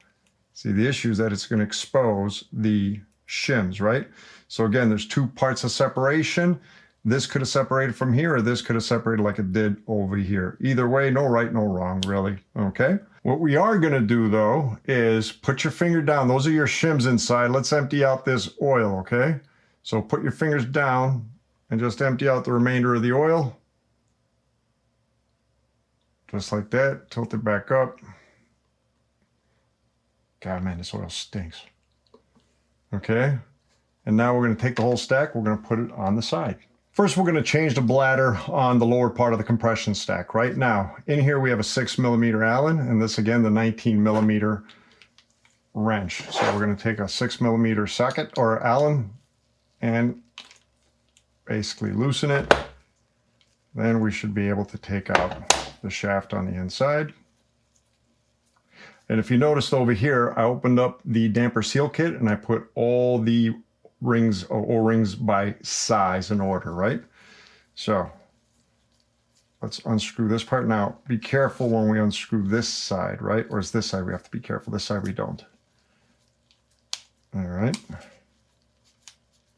See, the issue is that it's going to expose the shims, right? So again, there's 2 parts of separation. This could have separated from here, or this could have separated like it did over here. Either way, no right, no wrong, really, okay? What we are gonna do though, is put your finger down. Those are your shims inside. Let's empty out this oil, okay? So put your fingers down and just empty out the remainder of the oil. Just like that, tilt it back up. God, man, this oil stinks. Okay, and now we're gonna take the whole stack, we're gonna put it on the side. First, we're going to change the bladder on the lower part of the compression stack. Right now, in here we have a 6 millimeter Allen, and this again, the 19 millimeter wrench. So we're going to take a 6 millimeter socket or Allen and basically loosen it. Then we should be able to take out the shaft on the inside. And if you noticed over here, I opened up the damper seal kit and I put all the rings or O-rings by size and order, right? So let's unscrew this part. Now, be careful when we unscrew this side, right? Or is this side we have to be careful? This side we don't. All right.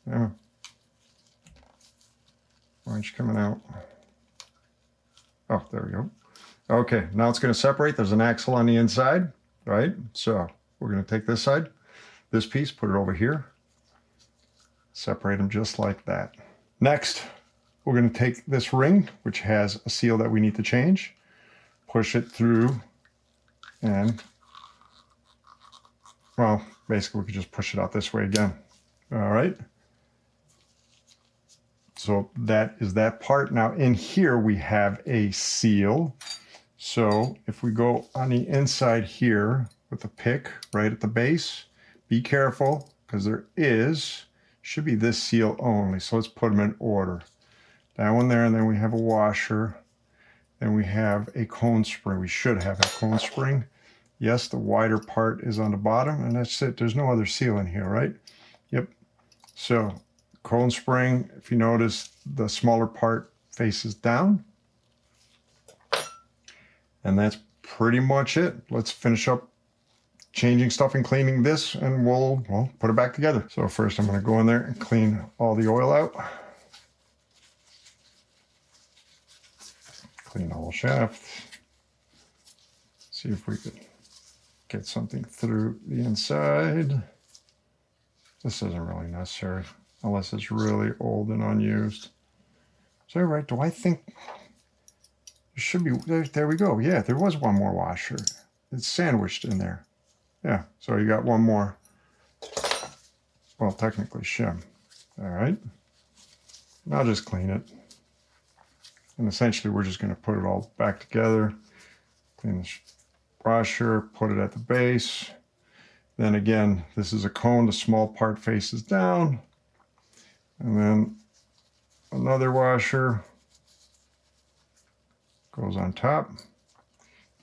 Yeah. Wrench coming out. Oh, there we go. Okay, now it's going to separate. There's an axle on the inside, right? So we're going to take this side, this piece, put it over here. Separate them just like that. Next, we're going to take this ring, which has a seal that we need to change, push it through, and, well, basically we could just push it out this way again. All right. So that is that part. Now in here we have a seal. So if we go on the inside here with the pick right at the base, be careful because there should be this seal only. So let's put them in order. That one there, and then we have a washer. Then we have a cone spring. We should have a cone spring. Yes, the wider part is on the bottom, and that's it. There's no other seal in here, right? Yep. So cone spring, if you notice, the smaller part faces down. And that's pretty much it. Let's finish up changing stuff and cleaning this, and we'll put it back together. So first I'm going to go in there and clean all the oil out. Clean the whole shaft. See if we could get something through the inside. This isn't really necessary unless it's really old and unused. So right, do I think there should be, there we go. Yeah, there was one more washer. It's sandwiched in there. Yeah, so you got one more. well, technically shim. All right. Now just clean it. And essentially we're just going to put it all back together. Clean the washer, put it at the base. Then again, this is a cone, the small part faces down. And then another washer goes on top.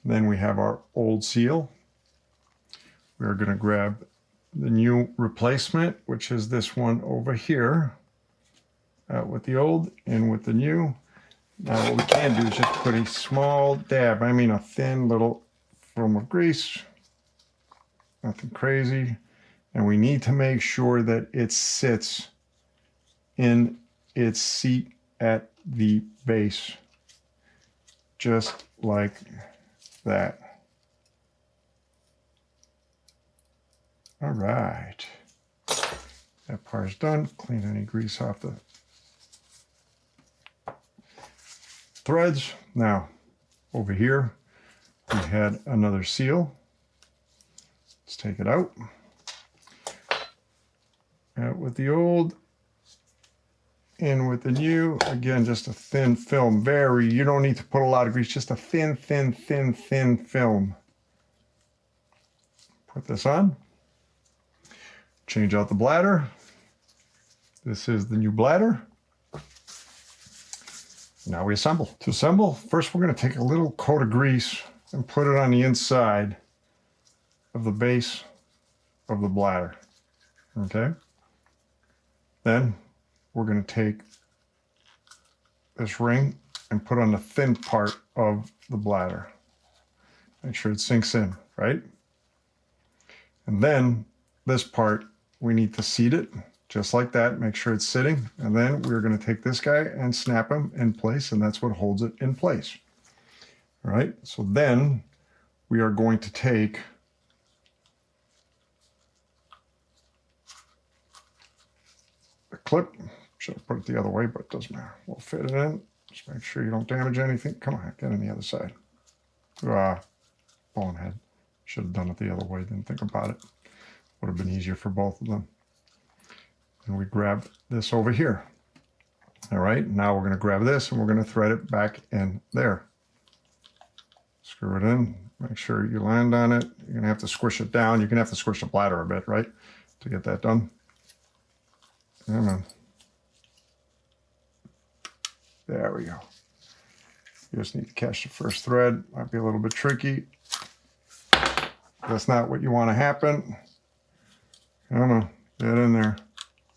Then we have our old seal. We're going to grab the new replacement, which is this one over here. Out with the old, in with the new. Now what we can do is just put a small dab, I mean a thin little film of grease. Nothing crazy. And we need to make sure that it sits in its seat at the base. Just like that. All right. That part's done. Clean any grease off the threads. Now, over here, we had another seal. Let's take it out. Out with the old, in with the new. Again, just a thin film. You don't need to put a lot of grease, just a thin film. Put this on. Change out the bladder. This is the new bladder. Now we assemble. To assemble, first we're going to take a little coat of grease and put it on the inside of the base of the bladder. Okay? Then we're going to take this ring and put on the thin part of the bladder. Make sure it sinks in, right? And then this part, we need to seat it just like that. Make sure it's sitting. And then we're going to take this guy and snap him in place, and that's what holds it in place. All right, so then we are going to take the clip. Should have put it the other way, but it doesn't matter. We'll fit it in. Just make sure you don't damage anything. Come on, get on the other side. Bonehead. Should have done it the other way. Didn't think about it. Would have been easier for both of them. And we grab this over here. All right, now we're going to grab this and we're going to thread it back in there. Screw it in. Make sure you land on it. You're going to have to squish it down. You're going to have to squish the bladder a bit, right, to get that done. Come on. There we go. You just need to catch the first thread. Might be a little bit tricky. That's not what you want to happen. Come on, get in there.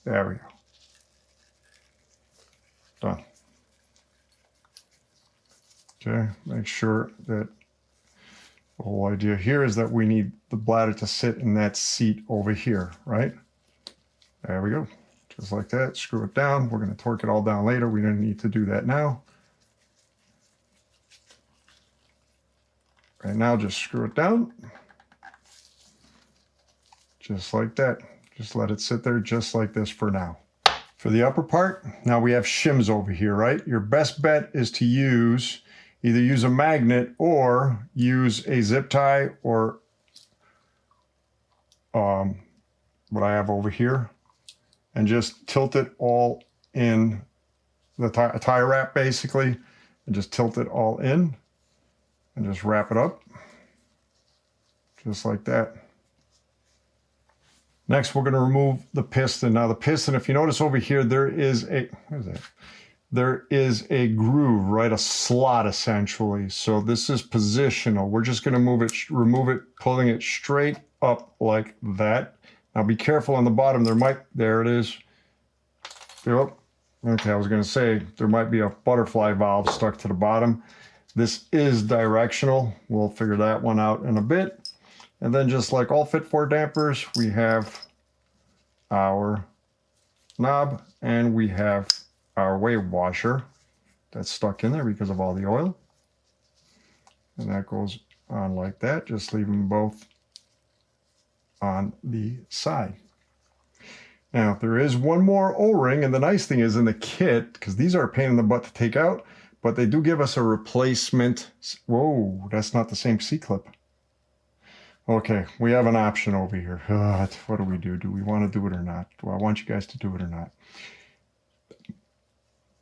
There we go. Done. Okay, make sure that the whole idea here is that we need the bladder to sit in that seat over here, right? There we go. Just like that. Screw it down. We're going to torque it all down later. We don't need to do that now. Right now, just screw it down. Just like that. Just let it sit there just like this for now. For the upper part, now we have shims over here, right? Your best bet is to either use a magnet or use a zip tie or what I have over here, and just tilt it all in the tie wrap basically, and just tilt it all in and just wrap it up just like that. Next, we're going to remove the piston. Now the piston, if you notice over here, there is a, what is that? There is a groove, right? A slot essentially. So this is positional. We're just going to remove it, pulling it straight up like that. Now be careful on the bottom. There it is. Yep. Okay, I was going to say there might be a butterfly valve stuck to the bottom. This is directional. We'll figure that one out in a bit. And then just like all FIT4 dampers, we have our knob and we have our wave washer that's stuck in there because of all the oil. And that goes on like that. Just leave them both on the side. Now there is one more O-ring, and the nice thing is in the kit, because these are a pain in the butt to take out, but they do give us a replacement. Whoa, that's not the same C-clip. Okay, we have an option over here. What do we do? Do we want to do it or not? Do I want you guys to do it or not?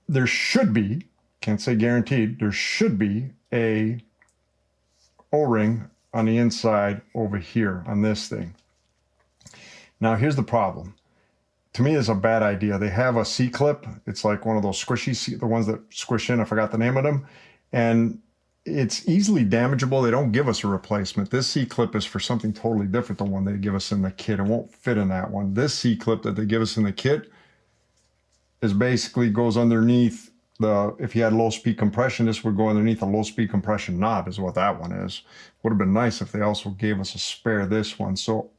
There should be, can't say guaranteed, there should be a O-ring on the inside over here on this thing. Now here's the problem. To me, it's a bad idea. They have a C-clip. It's like one of those squishy, the ones that squish in. I forgot the name of them. And it's easily damageable. They don't give us a replacement. This C-clip is for something totally different than one they give us in the kit. It won't fit in that one. This C-clip that they give us in the kit is basically goes underneath the, if you had low speed compression, this would go underneath a low speed compression knob is what that one is. Would have been nice if they also gave us a spare this one. So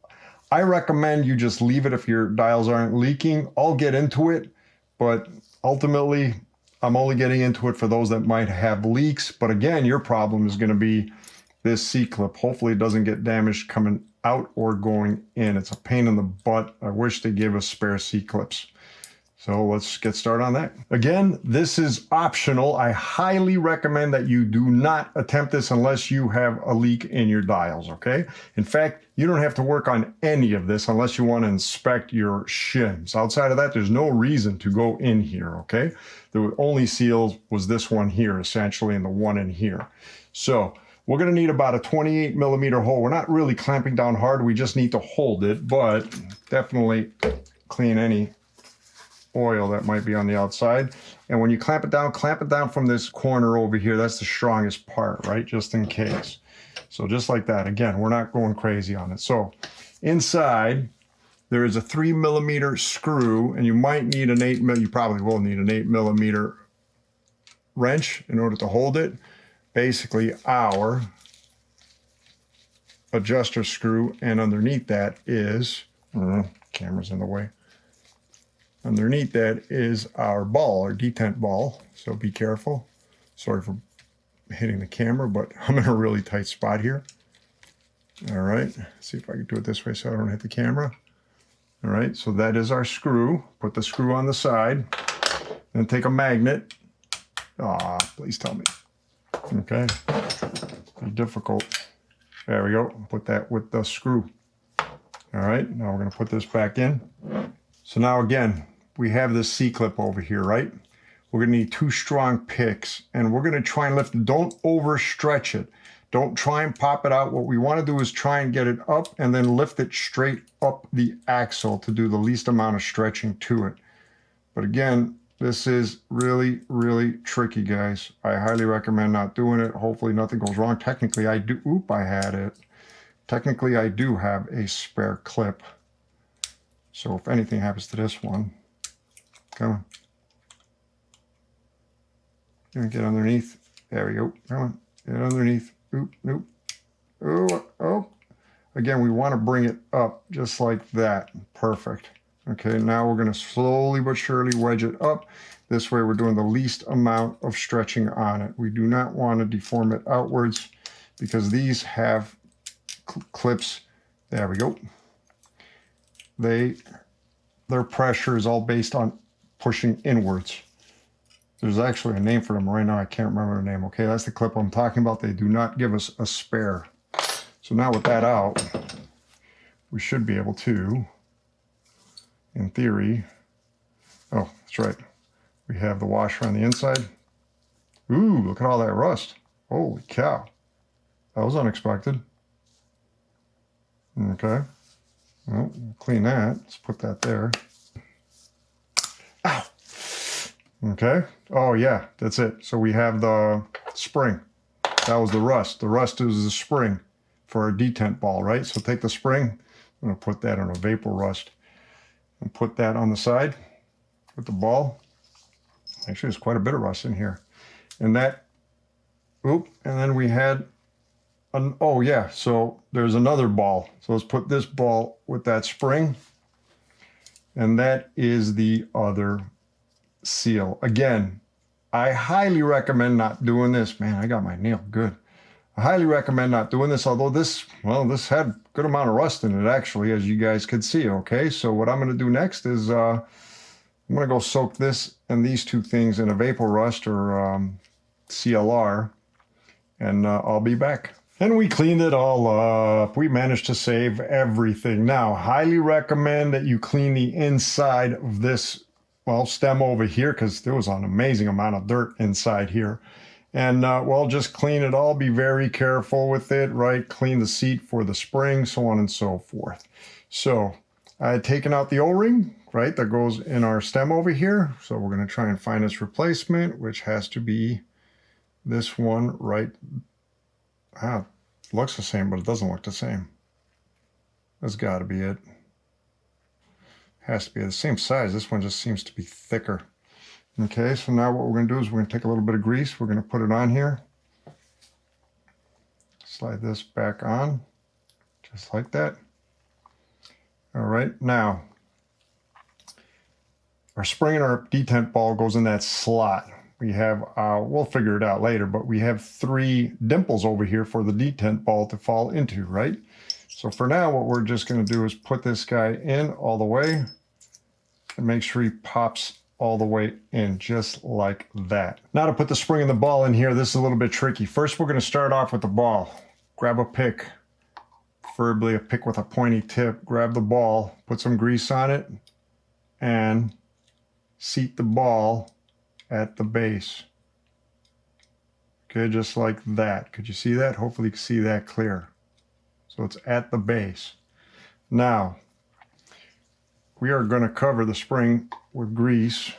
I recommend you just leave it if your dials aren't leaking. I'll get into it, but ultimately I'm only getting into it for those that might have leaks. But again, your problem is going to be this C-clip. Hopefully it doesn't get damaged coming out or going in. It's a pain in the butt. I wish they gave us spare C-clips. So let's get started on that. Again, this is optional. I highly recommend that you do not attempt this unless you have a leak in your dials, okay? In fact, you don't have to work on any of this unless you want to inspect your shims. Outside of that, there's no reason to go in here, okay? The only seal was this one here, essentially, and the one in here. So we're gonna need about a 28 millimeter hole. We're not really clamping down hard. We just need to hold it, but definitely clean any oil that might be on the outside. And when you clamp it down from this corner over here. That's the strongest part, right? Just in case. So just like that. Again, we're not going crazy on it. So inside there is a 3 millimeter screw, and you might need an 8 mil. You probably will need an 8 millimeter wrench in order to hold it. Basically our adjuster screw, and underneath that is camera's in the way. Underneath that is our ball, our detent ball. So be careful. Sorry for hitting the camera, but I'm in a really tight spot here. All right, see if I can do it this way so I don't hit the camera. All right, so that is our screw. Put the screw on the side, then take a magnet. Please tell me. Okay, be difficult. There we go, put that with the screw. All right, now we're gonna put this back in. So now again, we have this C-clip over here, right? We're gonna need 2 strong picks, and we're gonna try and lift it. Don't overstretch it. Don't try and pop it out. What we wanna do is try and get it up and then lift it straight up the axle to do the least amount of stretching to it. But again, this is really, really tricky, guys. I highly recommend not doing it. Hopefully nothing goes wrong. Technically I do, I had it. Technically I do have a spare clip. So if anything happens to this one, come on. Get underneath. There we go. Come on. Get underneath. Oop, nope. Oh. Again, we want to bring it up just like that. Perfect. Okay, now we're going to slowly but surely wedge it up. This way we're doing the least amount of stretching on it. We do not want to deform it outwards because these have clips. There we go. Their pressure is all based on pushing inwards. There's actually a name for them right now. I can't remember the name. Okay, that's the clip I'm talking about. They do not give us a spare. So now with that out, we should be able to, in theory, oh, that's right. We have the washer on the inside. Ooh, look at all that rust. Holy cow. That was unexpected. Okay. Well, we'll clean that. Let's put that there. Ow! Okay. Oh, yeah, that's it. So we have the spring. That was the rust. The rust is the spring for our detent ball, right? So take the spring. I'm going to put that on a vapor rust and put that on the side with the ball. Actually, there's quite a bit of rust in here. And that, and then we had oh yeah, so there's another ball. So let's put this ball with that spring. And that is the other seal. Again, I highly recommend not doing this. Man, I got my nail good. I highly recommend not doing this, although this had a good amount of rust in it actually, as you guys could see, okay? So what I'm gonna do next is I'm gonna go soak this and these 2 things in a vapor rust or CLR, and I'll be back. And we cleaned it all up. We managed to save everything. Now, highly recommend that you clean the inside of this, well, stem over here, because there was an amazing amount of dirt inside here. And, well, just clean it all. Be very careful with it, right? Clean the seat for the spring, so on and so forth. So I had taken out the O-ring, right, that goes in our stem over here. So we're going to try and find its replacement, which has to be this one right. Ah, it looks the same, but it doesn't look the same. That's got to be it. Has to be the same size. This one just seems to be thicker. Okay, so now what we're going to do is we're going to take a little bit of grease. We're going to put it on here. Slide this back on, just like that. All right, now our spring and our detent ball goes in that slot. We have, we'll figure it out later, but we have 3 dimples over here for the detent ball to fall into, right? So for now, what we're just going to do is put this guy in all the way and make sure he pops all the way in, just like that. Now to put the spring and the ball in here, this is a little bit tricky. First, we're going to start off with the ball. Grab a pick, preferably a pick with a pointy tip. Grab the ball, put some grease on it, and seat the ball at the base. Okay, just like that. Could you see that? Hopefully you can see that clear. So it's at the base. Now, we are going to cover the spring with grease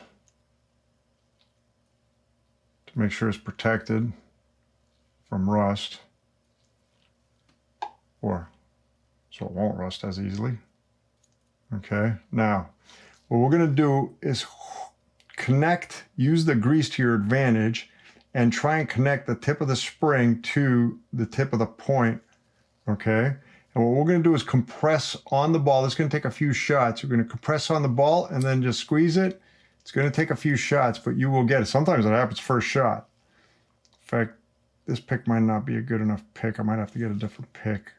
to make sure it's protected from rust, or so it won't rust as easily. Okay, now what we're going to do is use the grease to your advantage and try and connect the tip of the spring to the tip of the point. Okay, and what we're going to do is compress on the ball. This is going to take a few shots. We're going to compress on the ball and then just squeeze it. It's going to take a few shots, but you will get it. Sometimes it happens first shot. In fact, this pick might not be a good enough pick. I might have to get a different pick.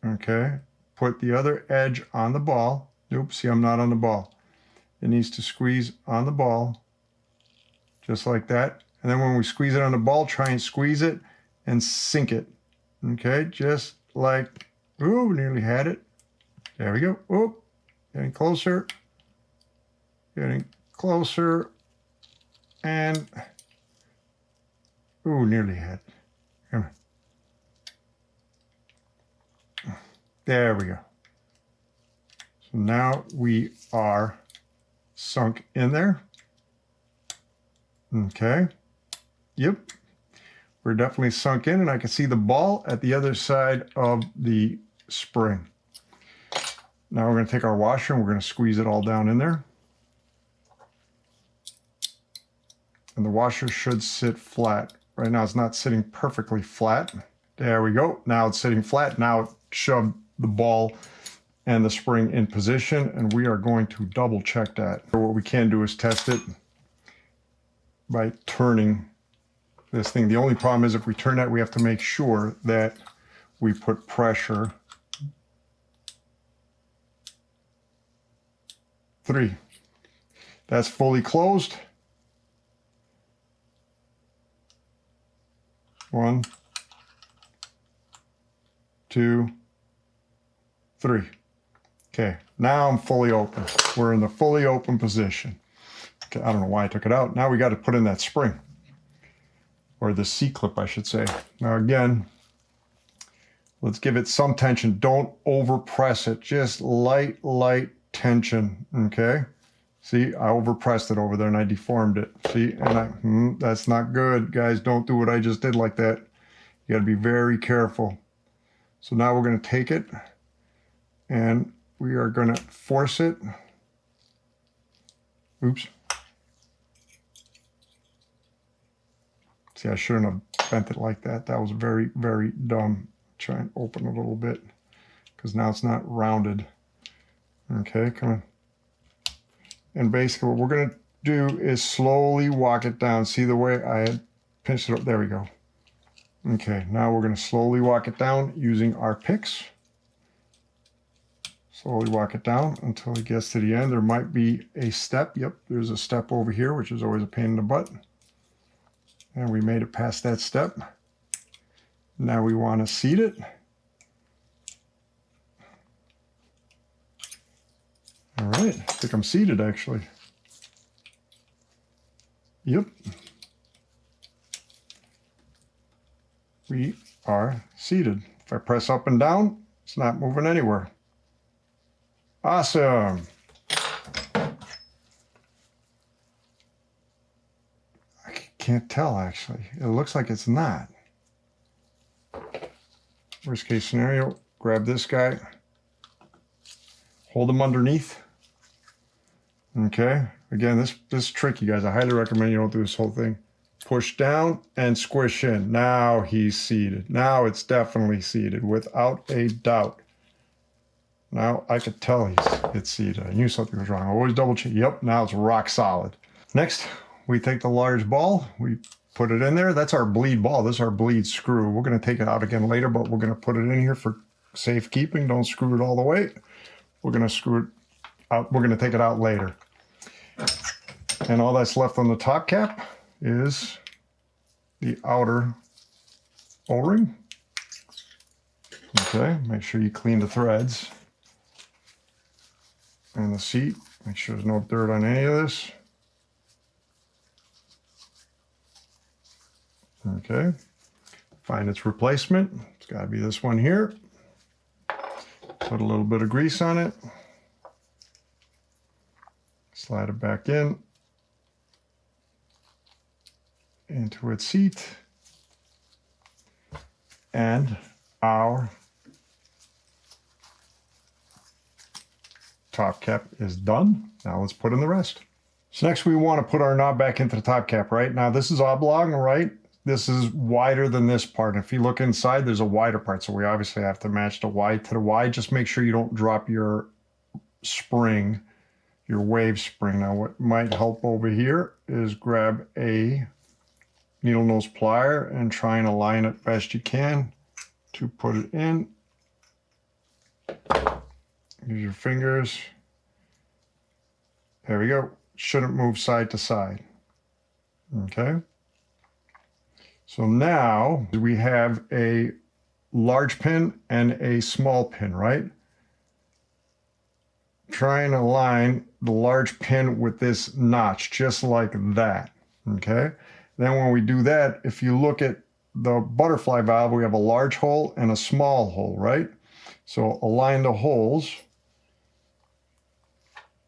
Okay, put the other edge on the ball. Oops, see, I'm not on the ball. It needs to squeeze on the ball, just like that. And then when we squeeze it on the ball, try and squeeze it and sink it. Okay, just like, ooh, nearly had it. There we go. Ooh, getting closer. Getting closer. And, ooh, nearly had it. Come on. There we go. So now we are sunk in there. Okay. Yep. We're definitely sunk in, and I can see the ball at the other side of the spring. Now we're going to take our washer and we're going to squeeze it all down in there. And the washer should sit flat. Right now it's not sitting perfectly flat. There we go. Now it's sitting flat. Now it shoved the ball and the spring in position, and we are going to double check that. What we can do is test it by turning this thing. The only problem is if we turn that, we have to make sure that we put pressure. 3. That's fully closed. 1, 2, 3. Okay, now I'm fully open. We're in the fully open position. Okay, I don't know why I took it out. Now we got to put in that spring, or the C-clip, I should say. Now again, let's give it some tension. Don't over press it. Just light tension. Okay. See, I over pressed it over there and I deformed it. See, and that's not good, guys. Don't do what I just did like that. You got to be very careful. So now we're going to take it and we are going to force it. Oops. See, I shouldn't have bent it like that. That was very, very dumb. Try and open a little bit because now it's not rounded. Okay, come on. And basically what we're going to do is slowly walk it down. See the way I had pinched it up? There we go. Okay, now we're going to slowly walk it down using our picks. Slowly walk it down until it gets to the end. There might be a step. Yep, there's a step over here, which is always a pain in the butt. And we made it past that step. Now we want to seat it. All right, I think I'm seated actually. Yep. We are seated. If I press up and down, it's not moving anywhere. Awesome. I can't tell actually. It looks like it's not. Worst case scenario, grab this guy, hold him underneath. Okay, again, this is tricky, guys. I highly recommend you don't do this whole thing. Push down and squish in. Now he's seated. Now it's definitely seated, without a doubt. Now I could tell it's seated. I knew something was wrong. I always double check. Yep, now it's rock solid. Next, we take the large ball. We put it in there. That's our bleed ball. This is our bleed screw. We're going to take it out again later, but we're going to put it in here for safekeeping. Don't screw it all the way. We're going to screw it out. We're going to take it out later. And all that's left on the top cap is the outer O-ring. Okay, make sure you clean the threads. And the seat, make sure there's no dirt on any of this. Okay, find its replacement. It's got to be this one here. Put a little bit of grease on it. Slide it back in. Into its seat. And our top cap is done. Now let's put in the rest. So next we want to put our knob back into the top cap, right? Now this is oblong, right? This is wider than this part. And if you look inside, there's a wider part. So we obviously have to match the wide to the wide. Just make sure you don't drop your spring, your wave spring. Now what might help over here is grab a needle nose plier and try and align it best you can to put it in. Use your fingers. There we go. Shouldn't move side to side. Okay. So now we have a large pin and a small pin, right? Try and align the large pin with this notch, just like that. Okay. Then when we do that, if you look at the butterfly valve, we have a large hole and a small hole, right? So align the holes.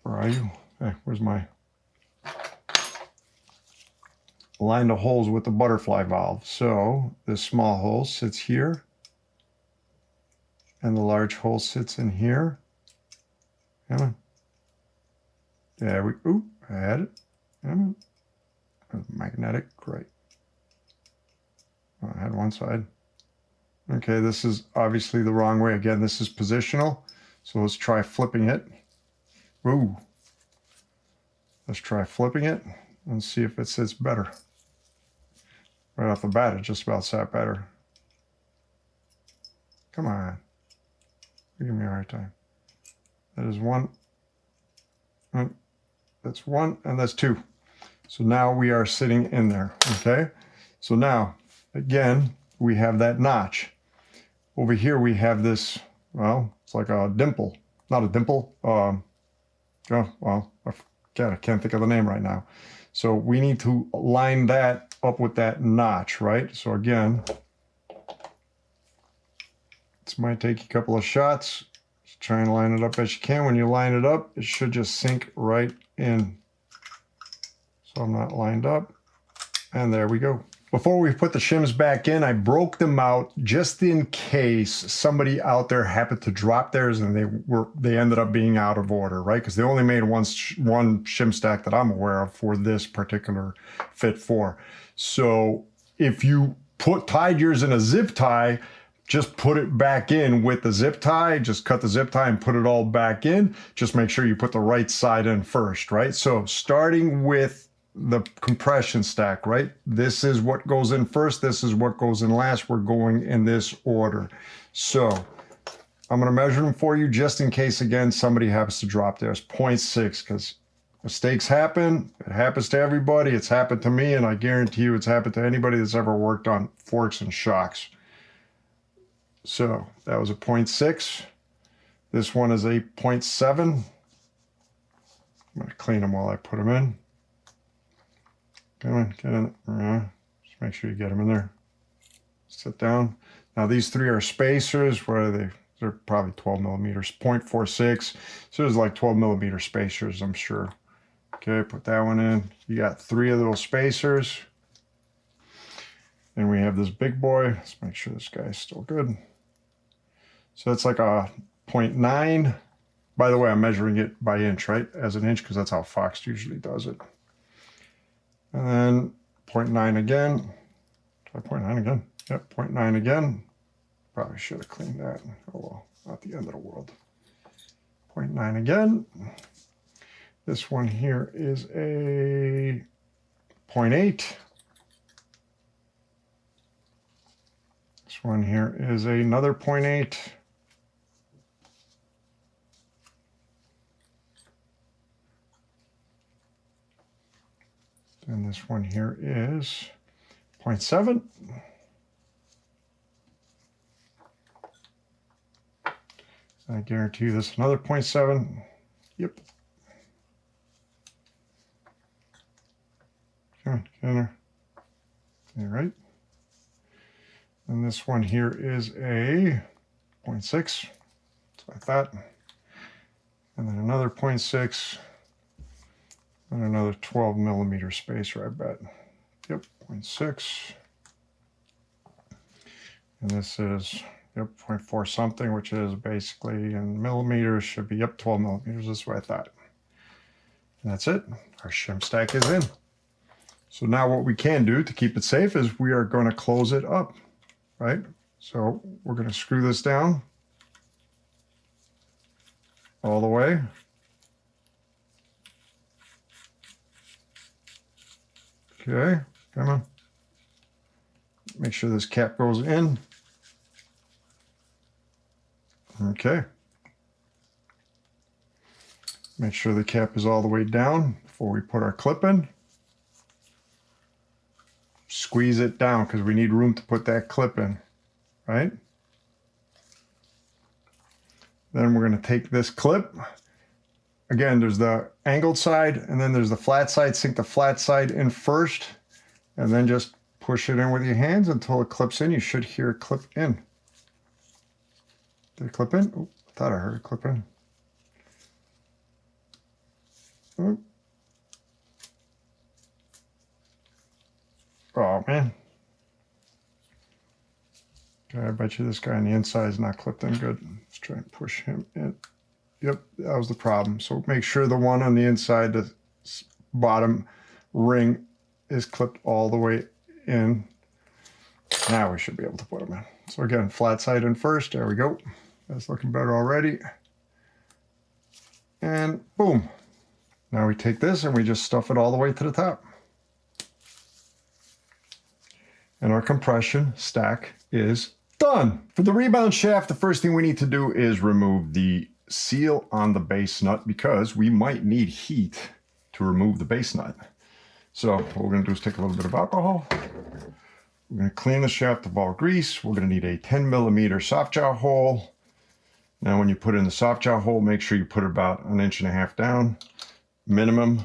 Where are you? Hey, where's my... Align the holes with the butterfly valve. So this small hole sits here. And the large hole sits in here. Come on. There we go. I had it. Come on. Magnetic, great. Oh, I had one side. Okay, this is obviously the wrong way. Again, this is positional. So let's try flipping it. Ooh. Let's try flipping it and see if it sits better. Right off the bat, it just about sat better. Come on. You give me a hard time. That is one. That's one, and that's two. So now we are sitting in there, okay? So now, again, we have that notch. Over here we have this, well, it's like a dimple. Not a dimple. Oh, well, I can't think of the name right now. So we need to line that up with that notch, right? So again, this might take a couple of shots. Just try and line it up as you can. When you line it up, it should just sink right in. So I'm not lined up. And there we go. Before we put the shims back in, I broke them out just in case somebody out there happened to drop theirs and they ended up being out of order, right? Because they only made one shim stack that I'm aware of for this particular FIT4. So if you tied yours in a zip tie, just put it back in with the zip tie. Just cut the zip tie and put it all back in. Just make sure you put the right side in first, right? So starting with the compression stack, right? This is what goes in first. This is what goes in last. We're going in this order. So I'm going to measure them for you just in case, again, somebody happens to drop theirs. 0.6, because mistakes happen. It happens to everybody. It's happened to me, and I guarantee you it's happened to anybody that's ever worked on forks and shocks. So that was a 0.6. This one is a 0.7. I'm going to clean them while I put them in. Come on, get in. Just make sure you get them in there. Sit down. Now these three are spacers. What are they? They're probably 12 millimeters, 0.46. So there's like 12 millimeter spacers, I'm sure. Okay, put that one in. You got three of those spacers. And we have this big boy. Let's make sure this guy's still good. So it's like a 0.9. By the way, I'm measuring it by inch, right? As an inch, because that's how Fox usually does it. And then 0.9 again. 0.9 again. Yep, 0.9 again. Probably should have cleaned that. Oh well, not the end of the world. 0.9 again. This one here is a 0.8. This one here is another 0.8. And this one here is 0.7. I guarantee you this is another 0.7. Yep. Come on, get in there. All right. And this one here is a 0.6. That's what I thought. And then another 0.6. And another 12 millimeter spacer, I bet. Yep, 0.6. And this is, yep, 0.4 something, which is basically in millimeters, should be, yep, 12 millimeters. That's what I thought. And that's it. Our shim stack is in. So now what we can do to keep it safe is we are going to close it up, right? So we're going to screw this down all the way. Okay, come on. Make sure this cap goes in. Okay. Make sure the cap is all the way down before we put our clip in. Squeeze it down because we need room to put that clip in, right? Then we're going to take this clip. Again, there's the angled side and then there's the flat side. Sink the flat side in first and then just push it in with your hands until it clips in. You should hear it clip in. Did it clip in? Oh, I thought I heard it clip in. Oh, oh man. Okay, I bet you this guy on the inside is not clipped in good. Let's try and push him in. Yep, that was the problem. So make sure the one on the inside, the bottom ring, is clipped all the way in. Now we should be able to put them in. So again, flat side in first. There we go. That's looking better already. And boom. Now we take this and we just stuff it all the way to the top. And our compression stack is done. For the rebound shaft, the first thing we need to do is remove the seal on the base nut because we might need heat to remove the base nut. So what we're going to do is take a little bit of alcohol. We're going to clean the shaft of all grease. We're going to need a 10 millimeter soft jaw hole. Now when you put in the soft jaw hole, make sure you put it about 1.5 inches down, minimum.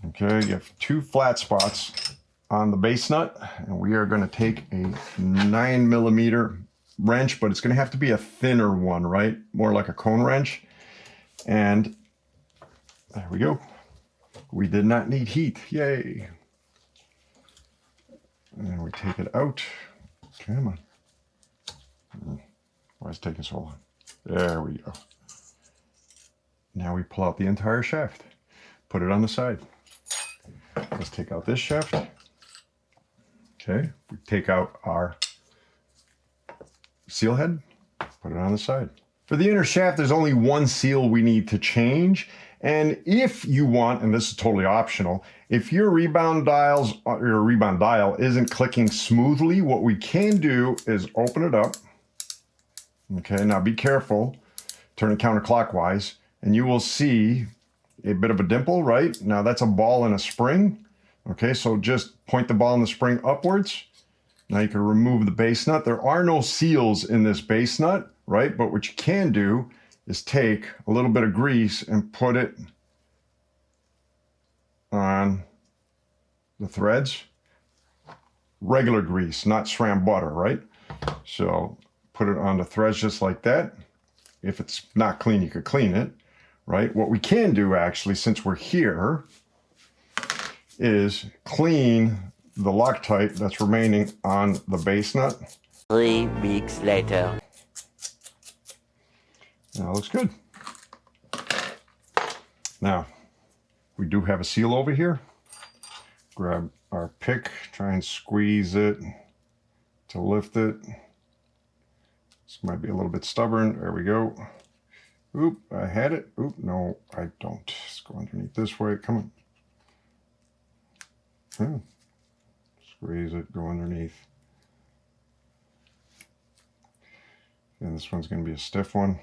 Okay, you have 2 flat spots on the base nut, and we are going to take a 9 millimeter wrench, but it's going to have to be a thinner one, right? More like a cone wrench. And there we go. We did not need heat. Yay. And we take it out. Come on. Why is it taking so long? There we go. Now we pull out the entire shaft. Put it on the side. Let's take out this shaft. Okay. We take out our seal head, put it on the side. For the inner shaft, there's only one seal we need to change. And if you want, and this is totally optional, if your rebound dial isn't clicking smoothly, what we can do is open it up. Okay, now be careful, turn it counterclockwise, and you will see a bit of a dimple, right? Now that's a ball and a spring. Okay, so just point the ball and the spring upwards. Now you can remove the base nut. There are no seals in this base nut, right? But what you can do is take a little bit of grease and put it on the threads. Regular grease, not SRAM butter, right? So put it on the threads just like that. If it's not clean, you could clean it, right? What we can do actually, since we're here, is clean the Loctite that's remaining on the base nut. 3 weeks later. Now looks good. Now, we do have a seal over here. Grab our pick, try and squeeze it to lift it. This might be a little bit stubborn. There we go. Oop, I had it. Oop, no, I don't. Let's go underneath this way. Come on. Squeeze it, go underneath. And this one's going to be a stiff one.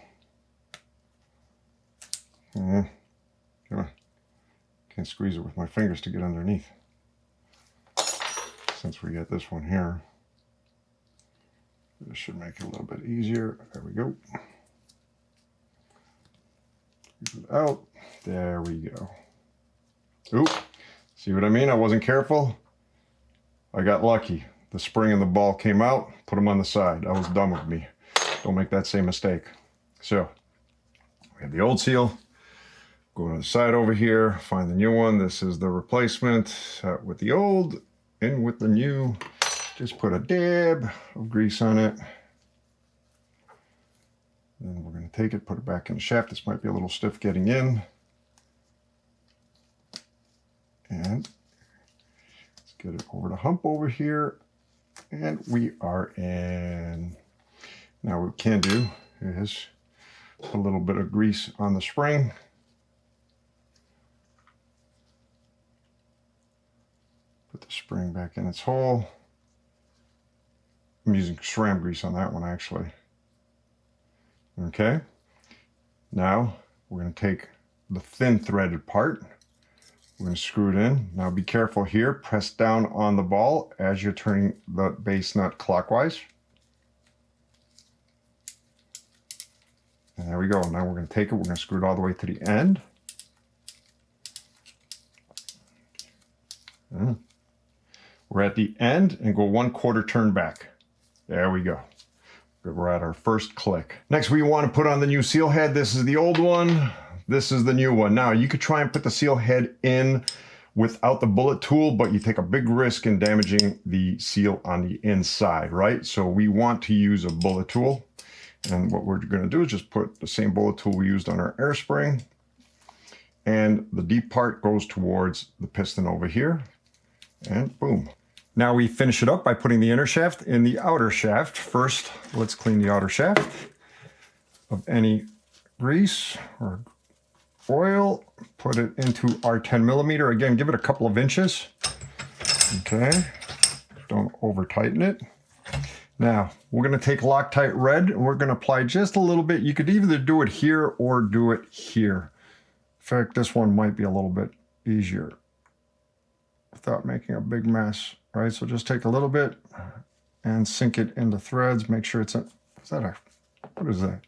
Come on. Can't squeeze it with my fingers to get underneath. Since we get this one here, this should make it a little bit easier. There we go. Squeeze it out. There we go. Oop. See what I mean? I wasn't careful. I got lucky. The spring and the ball came out, put them on the side. That was dumb of me. Don't make that same mistake. So, we have the old seal. Go to the side over here, find the new one. This is the replacement with the old and with the new. Just put a dab of grease on it. Then we're going to take it, put it back in the shaft. This might be a little stiff getting in. And let's get it over the hump over here. And we are in. Now what we can do is put a little bit of grease on the spring. Put the spring back in its hole. I'm using SRAM grease on that one actually. Okay. Now we're going to take the thin threaded part. We're going to screw it in. Now be careful here. Press down on the ball as you're turning the base nut clockwise. And there we go. Now we're going to take it. We're going to screw it all the way to the end. We're at the end and go 1/4 turn back. There we go. We're at our first click. Next, we want to put on the new seal head. This is the old one. This is the new one. Now, you could try and put the seal head in without the bullet tool, but you take a big risk in damaging the seal on the inside, right? So we want to use a bullet tool. And what we're going to do is just put the same bullet tool we used on our air spring. And the deep part goes towards the piston over here. And boom. Now we finish it up by putting the inner shaft in the outer shaft. First, let's clean the outer shaft of any grease or oil. Put it into our 10mm. Again, give it a couple of inches. Okay, don't over tighten it. Now, we're going to take Loctite Red and we're going to apply just a little bit. You could either do it here or do it here. In fact, this one might be a little bit easier without making a big mess, right? So just take a little bit and sink it into threads. Make sure it's a, is that a, what is that?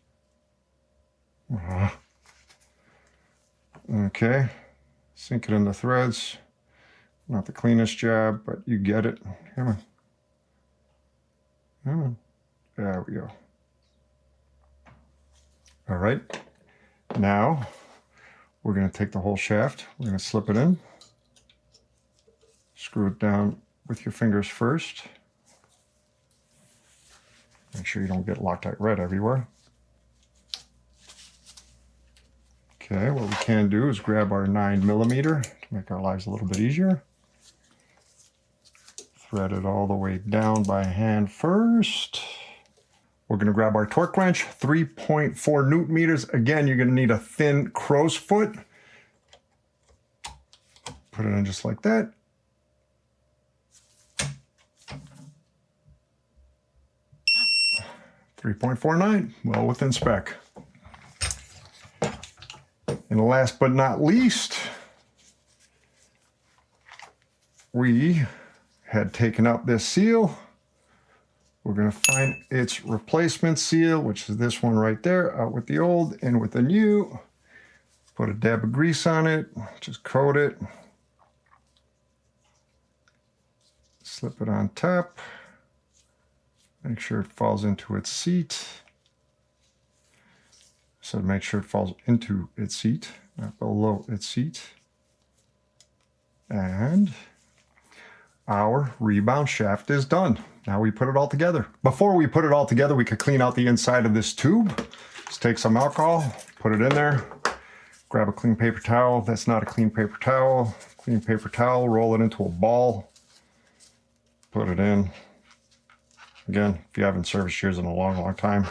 Okay, sink it into threads. Not the cleanest job, but you get it. Come on. Come on. There we go. All right, now we're going to take the whole shaft. We're going to slip it in. Screw it down with your fingers first. Make sure you don't get Loctite Red everywhere. Okay, what we can do is grab our 9mm to make our lives a little bit easier. Thread it all the way down by hand first. We're going to grab our torque wrench, 3.4 Newton meters. Again, you're going to need a thin crow's foot. Put it in just like that. .49, well within spec. And last but not least, we had taken out this seal We're going to find its replacement seal, which is this one right there. Out with the old, in with the new. Put a dab of grease on it. Just coat it. Slip it on top. Make sure it falls into its seat. So make sure it falls into its seat, not below its seat. And our rebound shaft is done. Now we put it all together. Before we put it all together, we could clean out the inside of this tube. Just take some alcohol, put it in there, grab a clean paper towel. That's not a clean paper towel. Clean paper towel, roll it into a ball, put it in. Again, if you haven't serviced yours in a long, long time,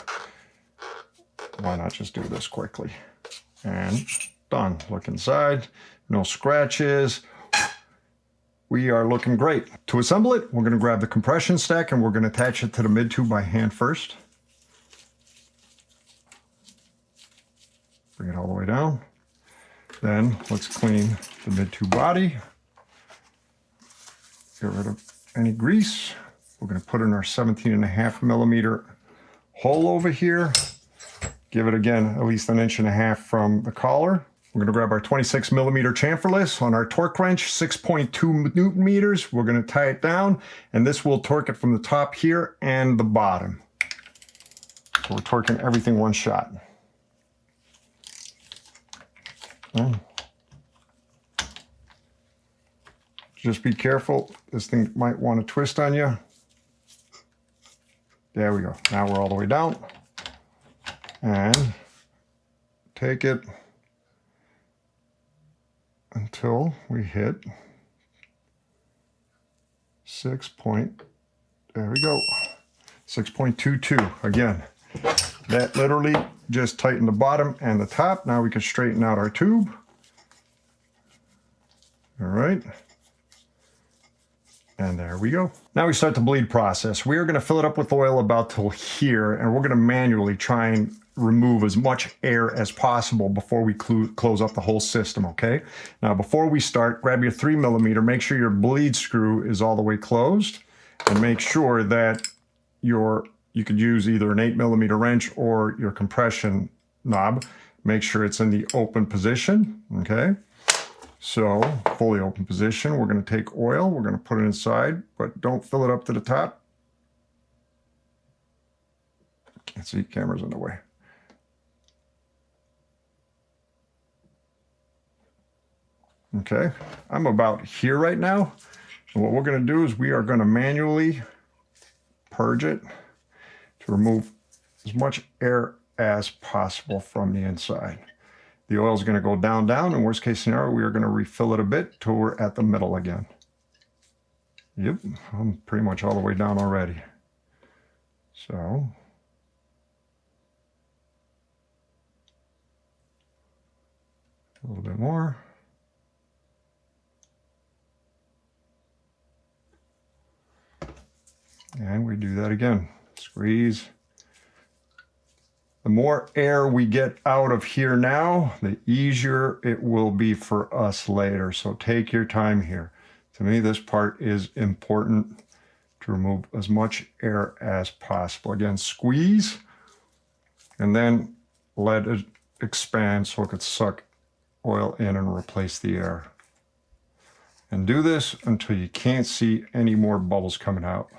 why not just do this quickly? And done. Look inside, no scratches. We are looking great. To assemble it, we're going to grab the compression stack and we're going to attach it to the mid tube by hand first. Bring it all the way down. Then let's clean the mid tube body. Get rid of any grease. We're going to put in our 17.5 millimeter hole over here. Give it again at least 1.5 inches from the collar. We're going to grab our 26 millimeter chamferless on our torque wrench, 6.2 Newton meters. We're going to tie it down, and this will torque it from the top here and the bottom. So we're torquing everything one shot. Okay. Just be careful. This thing might want to twist on you. There we go. Now we're all the way down. And take it until we hit 6.22. Again, that literally just tightened the bottom and the top. Now we can straighten out our tube. All right. And there we go. Now we start the bleed process. We are going to fill it up with oil about till here, and we're going to manually try and remove as much air as possible before we close up the whole system, okay? Now, before we start, grab your 3 millimeter, make sure your bleed screw is all the way closed, and make sure that you could use either an 8 millimeter wrench or your compression knob. Make sure it's in the open position, okay? So, fully open position. We're going to take oil, we're going to put it inside, but don't fill it up to the top. Can't see, camera's in the way. Okay, I'm about here right now. And what we're going to do is we are going to manually purge it to remove as much air as possible from the inside. The oil is going to go down, and worst case scenario, we are going to refill it a bit till we're at the middle again. Yep, I'm pretty much all the way down already. So, a little bit more. And we do that again. Squeeze. The more air we get out of here now, the easier it will be for us later. So take your time here. To me, this part is important to remove as much air as possible. Again, squeeze, and then let it expand so it could suck oil in and replace the air. And do this until you can't see any more bubbles coming out.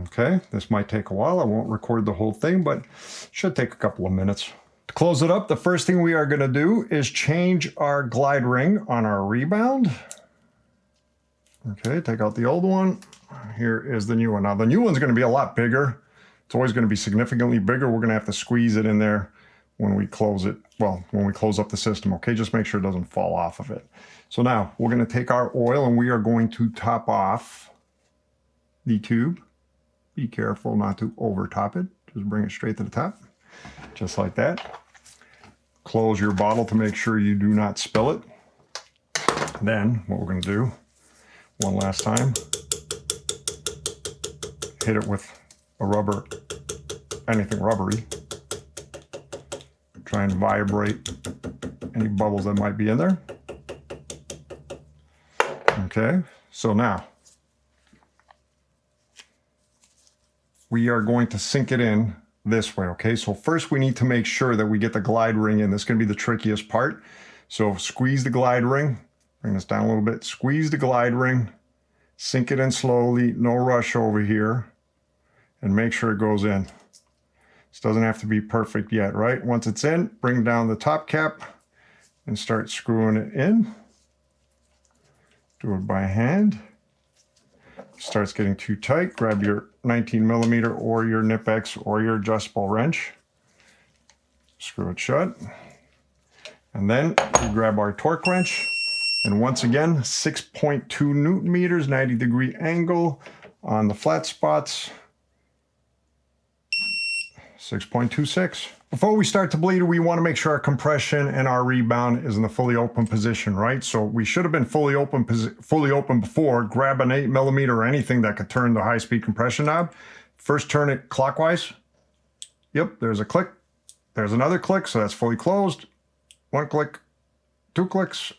Okay, this might take a while. I won't record the whole thing, but it should take a couple of minutes. To close it up, the first thing we are going to do is change our glide ring on our rebound. Okay, take out the old one. Here is the new one. Now, the new one's going to be a lot bigger. It's always going to be significantly bigger. We're going to have to squeeze it in there when we close it. Well, when we close up the system, okay? Just make sure it doesn't fall off of it. So now, we're going to take our oil and we are going to top off the tube. Be careful not to over top it. Just bring it straight to the top, just like that. Close your bottle to make sure you do not spill it. Then what we're going to do, one last time, hit it with a rubber, anything rubbery. Try and vibrate any bubbles that might be in there. Okay, so now, we are going to sink it in this way, okay? So first we need to make sure that we get the glide ring in. This is going to be the trickiest part. So squeeze the glide ring, bring this down a little bit, squeeze the glide ring, sink it in slowly, no rush over here, and make sure it goes in. This doesn't have to be perfect yet, right? Once it's in, bring down the top cap and start screwing it in. Do it by hand. Starts getting too tight, grab your 19mm or your Nip-X or your adjustable wrench. Screw it shut. And then we grab our torque wrench. And once again, 6.2 Newton meters, 90-degree angle on the flat spots. 6.26. Before we start to bleed, we want to make sure our compression and our rebound is in the fully open position, right? So we should have been fully open before. Grab an 8mm or anything that could turn the high-speed compression knob. First turn it clockwise. Yep, there's a click. There's another click, so that's fully closed. One click, two clicks.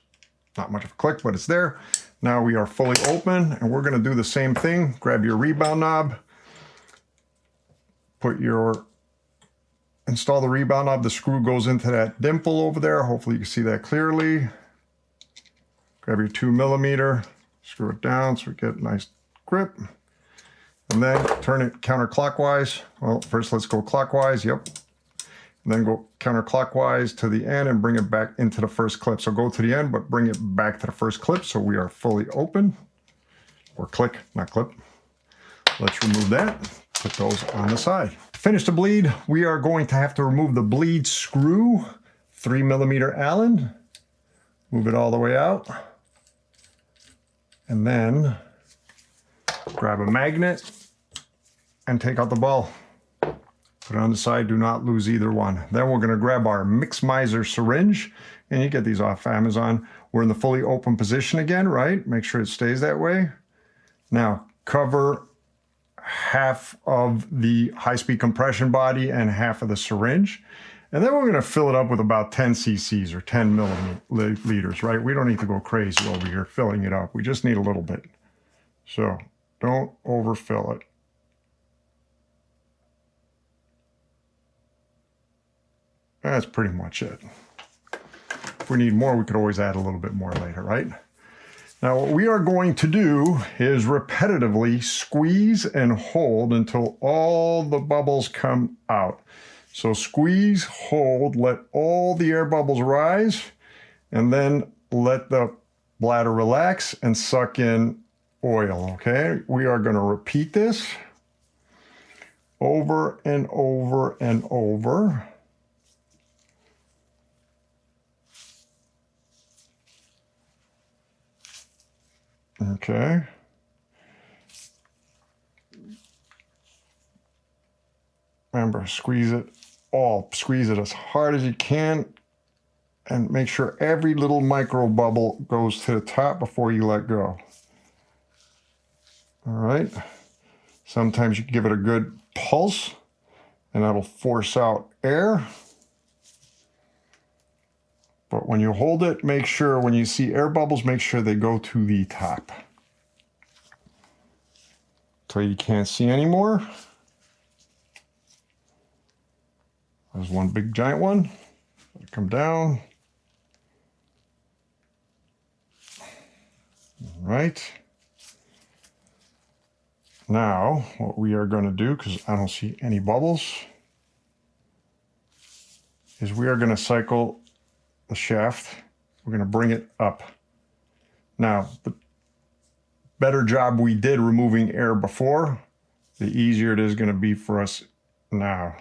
Not much of a click, but it's there. Now we are fully open, and we're going to do the same thing. Grab your rebound knob. Install the rebound knob. The screw goes into that dimple over there. Hopefully you can see that clearly. Grab your 2mm, screw it down so we get a nice grip. And then turn it counterclockwise. Well, first let's go clockwise, yep. And then go counterclockwise to the end and bring it back into the first clip. So go to the end, but bring it back to the first clip so we are fully open. Or click, not clip. Let's remove that. Put those on the side. To finish the bleed, we are going to have to remove the bleed screw, 3mm Allen. Move it all the way out. And then grab a magnet and take out the ball. Put it on the side, do not lose either one. Then we're gonna grab our Mixmizer syringe, and you get these off Amazon. We're in the fully open position again, right? Make sure it stays that way. Now, cover half of the high-speed compression body and half of the syringe. And then we're gonna fill it up with about 10 cc's or 10 milliliters, right? We don't need to go crazy over here filling it up. We just need a little bit. So don't overfill it. That's pretty much it. If we need more, we could always add a little bit more later, right? Now what we are going to do is repetitively squeeze and hold until all the bubbles come out. So squeeze, hold, let all the air bubbles rise, and then let the bladder relax and suck in oil, okay? We are gonna repeat this over and over and over. Okay. Remember, squeeze it as hard as you can, and make sure every little micro bubble goes to the top before you let go. All right. Sometimes you can give it a good pulse, and that'll force out air. But when you hold it, make sure when you see air bubbles, make sure they go to the top. So you can't see anymore. There's one big giant one. Let it come down. All right. Now, what we are going to do, because I don't see any bubbles, is we are going to cycle the shaft. We're going to bring it up. Now, the better job we did removing air before, the easier it is going to be for us now.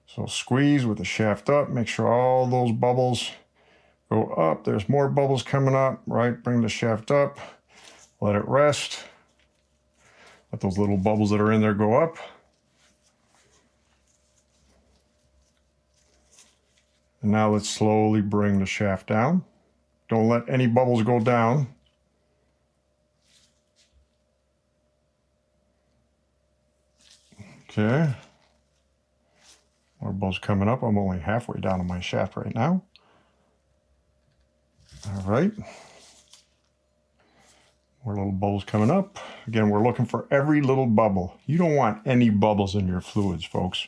So squeeze with the shaft up, make sure all those bubbles go up. There's more bubbles coming up, right? Bring the shaft up, let it rest. Let those little bubbles that are in there go up. And now let's slowly bring the shaft down. Don't let any bubbles go down. Okay. More bubbles coming up. I'm only halfway down on my shaft right now. All right. More little bubbles coming up. Again, we're looking for every little bubble. You don't want any bubbles in your fluids, folks.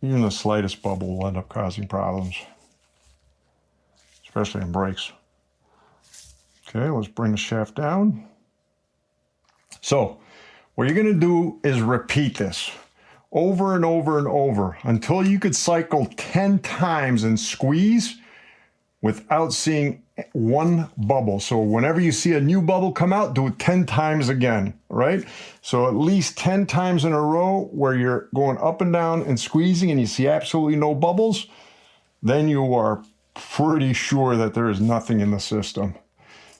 Even the slightest bubble will end up causing problems, especially in brakes. Okay, let's bring the shaft down. So what you're going to do is repeat this over and over and over until you could cycle 10 times and squeeze without seeing one bubble. So whenever you see a new bubble come out, do it 10 times again, right? So at least 10 times in a row where you're going up and down and squeezing and you see absolutely no bubbles, then you are pretty sure that there is nothing in the system.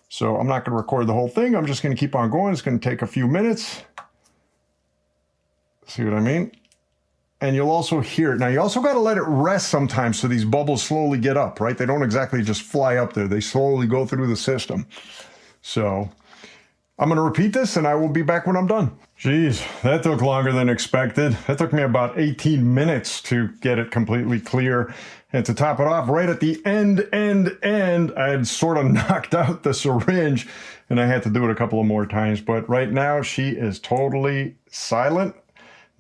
So I'm not going to record the whole thing. I'm just going to keep on going. It's going to take a few minutes. See what I mean? And you'll also hear it. Now, you also got to let it rest sometimes so these bubbles slowly get up, right? They don't exactly just fly up there. They slowly go through the system. So I'm going to repeat this and I will be back when I'm done. Jeez, that took longer than expected. That took me about 18 minutes to get it completely clear. And to top it off, right at the end, I had sort of knocked out the syringe and I had to do it a couple of more times. But right now she is totally silent.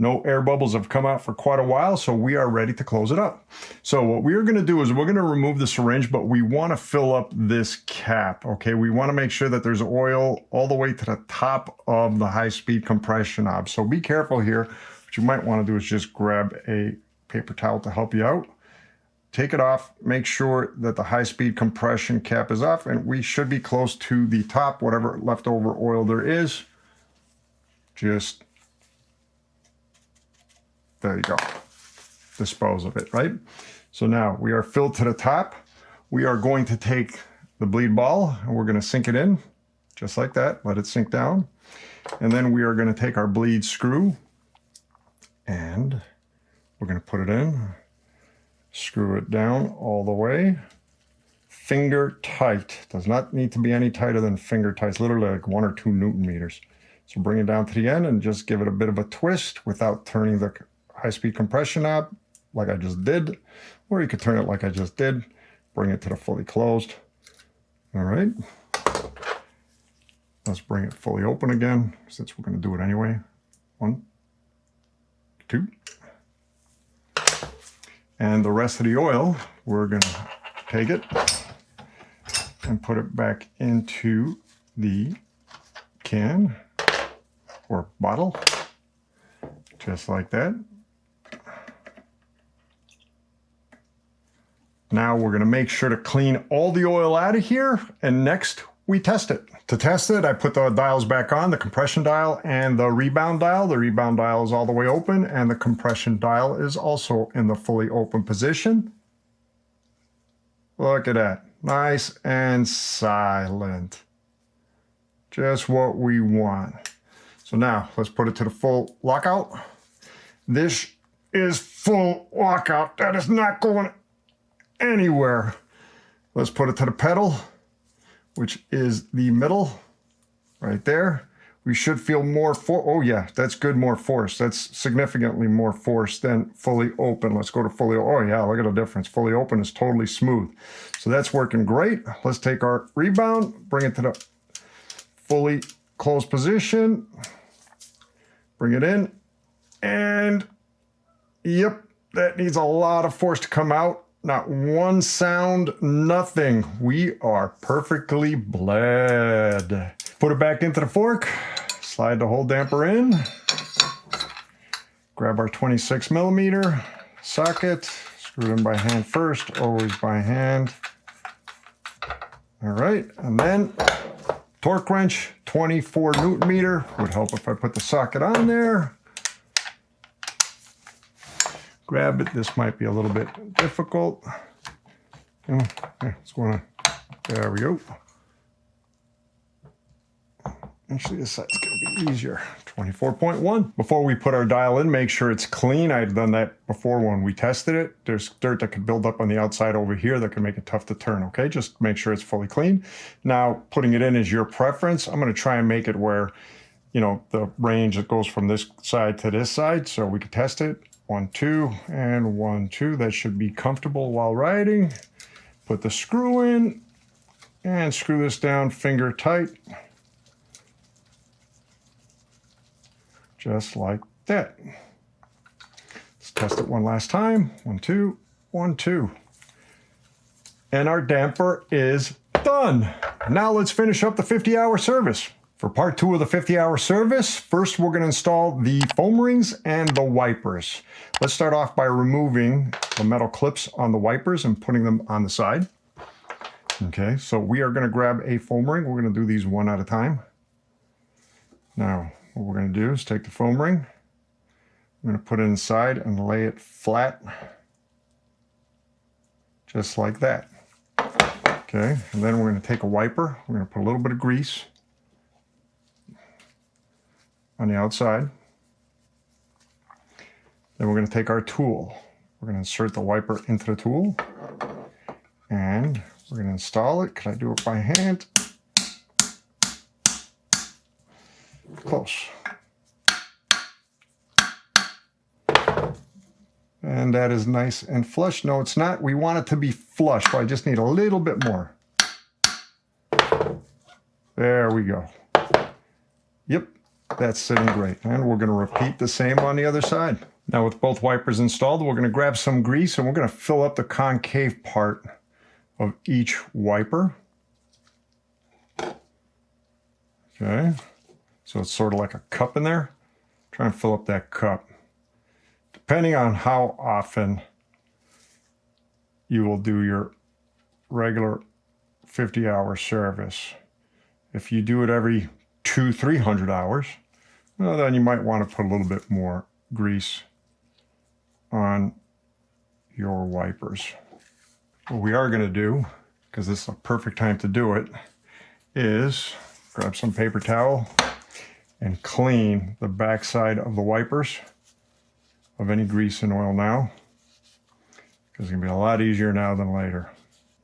No air bubbles have come out for quite a while, so we are ready to close it up. So what we're going to do is we're going to remove the syringe, but we want to fill up this cap, okay? We want to make sure that there's oil all the way to the top of the high-speed compression knob. So be careful here. What you might want to do is just grab a paper towel to help you out. Take it off, make sure that the high-speed compression cap is off, and we should be close to the top, whatever leftover oil there is. Just there you go. Dispose of it, right? So now we are filled to the top. We are going to take the bleed ball and we're going to sink it in just like that. Let it sink down. And then we are going to take our bleed screw and we're going to put it in, screw it down all the way. Finger tight. Does not need to be any tighter than finger tight. It's literally like 1 or 2 Newton meters. So bring it down to the end and just give it a bit of a twist without turning the high-speed compression knob like I just did, or you could turn it like I just did. Bring it to the fully closed. All right. Let's bring it fully open again, since we're going to do it anyway. 1, 2. And the rest of the oil, we're going to take it and put it back into the can or bottle, just like that. Now we're going to make sure to clean all the oil out of here, and next we test it. To test it, I put the dials back on, the compression dial and the rebound dial. The rebound dial is all the way open, and the compression dial is also in the fully open position. Look at that. Nice and silent. Just what we want. So now let's put it to the full lockout. This is full lockout. That is not going anywhere. Let's put it to the pedal, which is the middle right there. We should feel more force. Oh yeah, that's good, more force. That's significantly more force than fully open. Let's go to fully. Oh yeah, look at the difference. Fully open is totally smooth. So that's working great. Let's take our rebound, bring it to the fully closed position, bring it in, and yep, that needs a lot of force to come out. Not one sound, nothing. We are perfectly bled. Put it back into the fork, slide the whole damper in, grab our 26 millimeter socket, screw it in by hand first, always by hand. All right, and then torque wrench, 24 Newton meter. Would help if I put the socket on there. Grab it. This might be a little bit difficult. Oh, hey, what's going on? There we go. Actually, this side's going to be easier. 24.1. Before we put our dial in, make sure it's clean. I had done that before when we tested it. There's dirt that could build up on the outside over here that can make it tough to turn, okay? Just make sure it's fully clean. Now, putting it in is your preference. I'm going to try and make it where, you know, the range that goes from this side to this side, so we can test it. 1, 2, and 1, 2. That should be comfortable while riding. Put the screw in and screw this down finger tight. just like that. Let's test it one last time. 1, 2, 1, 2. And our damper is done. Now let's finish up the 50-hour service. For part 2 of the 50-hour service, first we're going to install the foam rings and the wipers. Let's start off by removing the metal clips on the wipers and putting them on the side. Okay, so we are going to grab a foam ring. We're going to do these one at a time. Now, what we're going to do is take the foam ring. I'm going to put it inside and lay it flat, just like that. Okay, and then we're going to take a wiper. We're going to put a little bit of grease on the outside. Then we're going to take our tool. We're going to insert the wiper into the tool. And we're going to install it. Can I do it by hand? Close. And that is nice and flush. No, it's not. We want it to be flush, so I just need a little bit more. There we go. Yep, that's sitting great. And we're going to repeat the same on the other side. Now with both wipers installed, we're going to grab some grease and we're going to fill up the concave part of each wiper. Okay, so it's sort of like a cup in there. Try and fill up that cup. Depending on how often you will do your regular 50-hour service. If you do it every 200-300 hours, well, then you might want to put a little bit more grease on your wipers. What we are going to do, because this is a perfect time to do it, is grab some paper towel and clean the backside of the wipers of any grease and oil now, because it's going to be a lot easier now than later.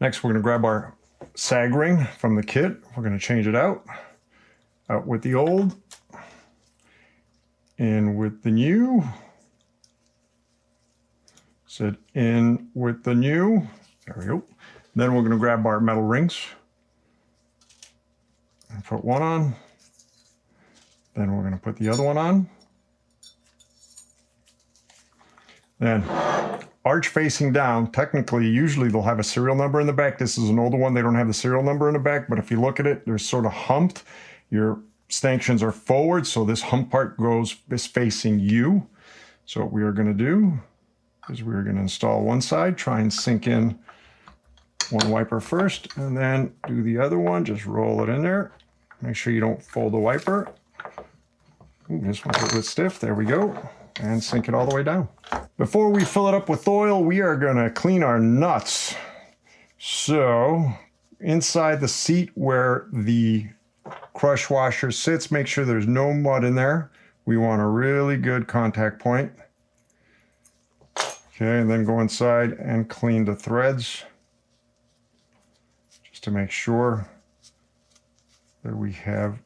Next, we're going to grab our sag ring from the kit. We're going to change it out with the old, in with the new, sit in with the new. There we go. Then we're going to grab our metal rings and put one on. Then we're going to put the other one on. Then arch facing down, technically, usually they'll have a serial number in the back. This is an older one. They don't have the serial number in the back, but if you look at it, they're sort of humped. Your stanchions are forward, so this hump part is facing you. So what we are going to do is we're going to install one side, try and sink in one wiper first, and then do the other one. Just roll it in there. Make sure you don't fold the wiper. Ooh, this one's a little bit stiff. There we go. And sink it all the way down. Before we fill it up with oil, we are going to clean our nuts. So inside the seat where the crush washer sits, make sure there's no mud in there. We want a really good contact point. Okay, and then go inside and clean the threads, just to make sure that we have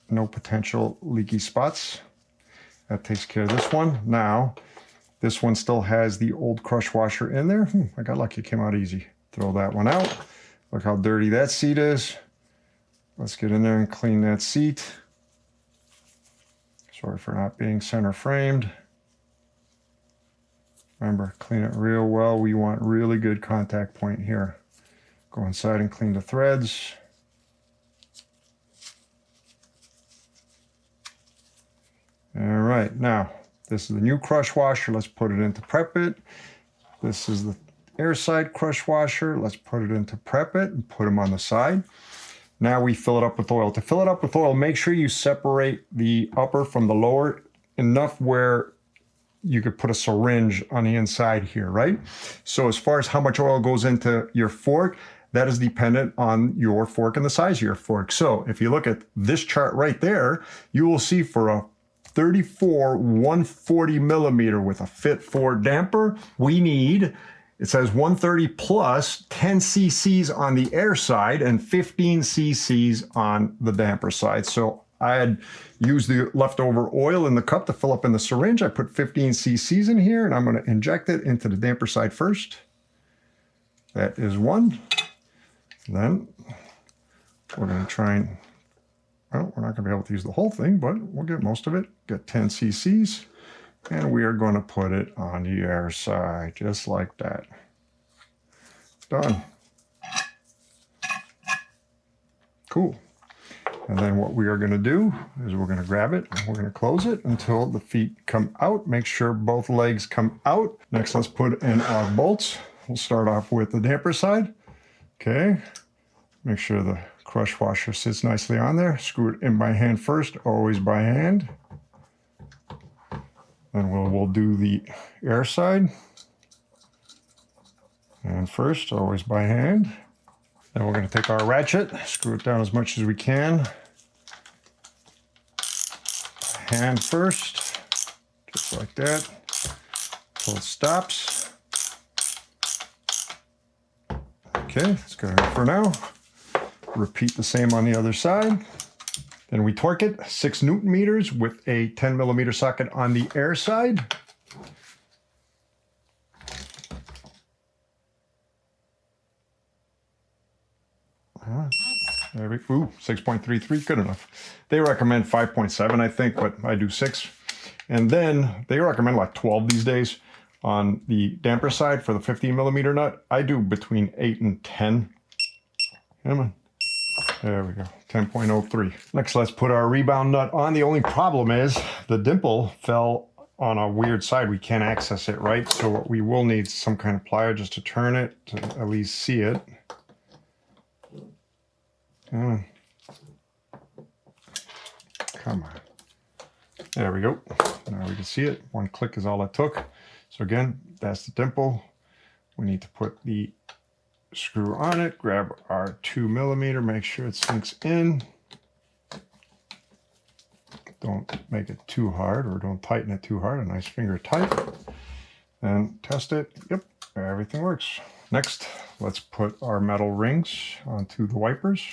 no potential leaky spots. That takes care of this one. Now, this one still has the old crush washer in there. I got lucky, it came out easy. Throw that one out. Look how dirty that seat is. Let's get in there and clean that seat. Sorry for not being center framed. Remember, clean it real well. We want really good contact point here. Go inside and clean the threads. All right, now this is the new crush washer. Let's put it into prep it. This is the air side crush washer. Let's put it into prep it and put them on the side. Now we fill it up with oil. To fill it up with oil, make sure you separate the upper from the lower enough where you could put a syringe on the inside here, right? So as far as how much oil goes into your fork, that is dependent on your fork and the size of your fork. So if you look at this chart right there, you will see for a 34 140 millimeter with a FIT4 damper, we need, it says 130 plus 10 cc's on the air side and 15 cc's on the damper side. So I had used the leftover oil in the cup to fill up in the syringe. I put 15 cc's in here and I'm going to inject it into the damper side first. That is one. Then we're going to try and Well, we're not going to be able to use the whole thing, but we'll get most of it. Get 10 cc's, and we are going to put it on the air side, just like that. Done. Cool. And then what we are going to do is we're going to grab it and we're going to close it until the feet come out. Make sure both legs come out. Next, let's put in our bolts. We'll start off with the damper side. Okay. Make sure the crush washer sits nicely on there. Screw it in by hand first, always by hand. Then we'll do the air side. And first, always by hand. Then we're going to take our ratchet, screw it down as much as we can. Hand first, just like that, till it stops. Okay, that's good for now. Repeat the same on the other side. Then we torque it 6 Newton meters with a 10 millimeter socket on the air side. There we go. 6.33, good enough. They recommend 5.7, I think, but I do 6. And then they recommend like 12 these days on the damper side for the 15 millimeter nut. I do between 8 and 10. Come on. There we go, 10.03. Next, let's put our rebound nut on. The only problem is the dimple fell on a weird side. We can't access it, right? So what we will need some kind of plier just to turn it, to at least see it. Come on. There we go. Now we can see it. One click is all it took. So again, that's the dimple. We need to put the screw on it. Grab our 2 millimeter. Make sure it sinks in. Don't make it too hard, or don't tighten it too hard. A nice finger tight. And test it. Yep, everything works. Next, let's put our metal rings onto the wipers.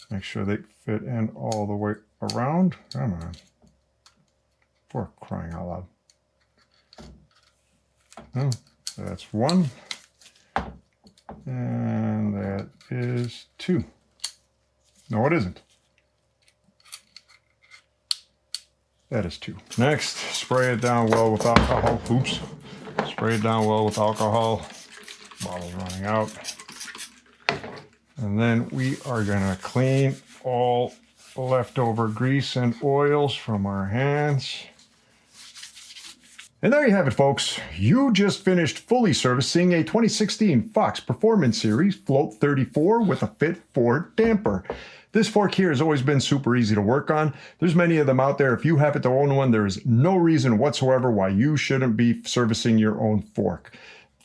Make sure they fit in all the way around. Come on. For crying out loud. Oh, that's 1. And that is 2. No, it isn't. That is 2. Next, spray it down well with alcohol. Oops. Spray it down well with alcohol. Bottle's running out. And then we are going to clean all leftover grease and oils from our hands. And there you have it, folks. You just finished fully servicing a 2016 Fox Performance Series Float 34 with a FIT4 damper. This fork here has always been super easy to work on. There's many of them out there. If you happen to own one, there is no reason whatsoever why you shouldn't be servicing your own fork.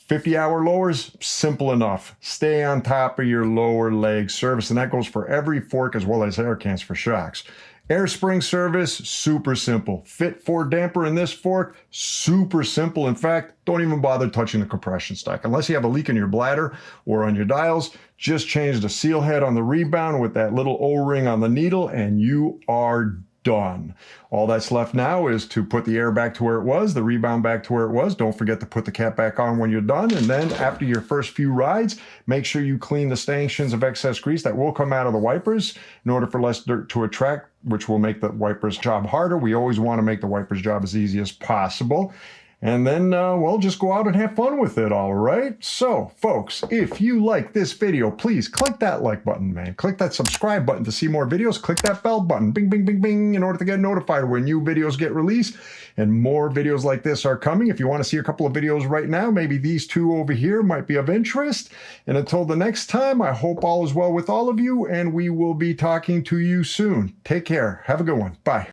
50-hour lowers, simple enough. Stay on top of your lower leg service, and that goes for every fork as well as air cans for shocks. Air spring service, super simple. FIT4 damper in this fork, super simple. In fact, don't even bother touching the compression stack. Unless you have a leak in your bladder or on your dials, just change the seal head on the rebound with that little O-ring on the needle, and you are done. All that's left now is to put the air back to where it was, the rebound back to where it was. Don't forget to put the cap back on when you're done. And then after your first few rides, make sure you clean the stanchions of excess grease that will come out of the wipers in order for less dirt to attract, which will make the wipers job harder. We always want to make the wipers job as easy as possible. And then, well, just go out and have fun with it, all right? So, folks, if you like this video, please click that like button, man. Click that subscribe button to see more videos. Click that bell button, bing, bing, bing, bing, in order to get notified when new videos get released. And more videos like this are coming. If you want to see a couple of videos right now, maybe these two over here might be of interest. And until the next time, I hope all is well with all of you, and we will be talking to you soon. Take care. Have a good one. Bye.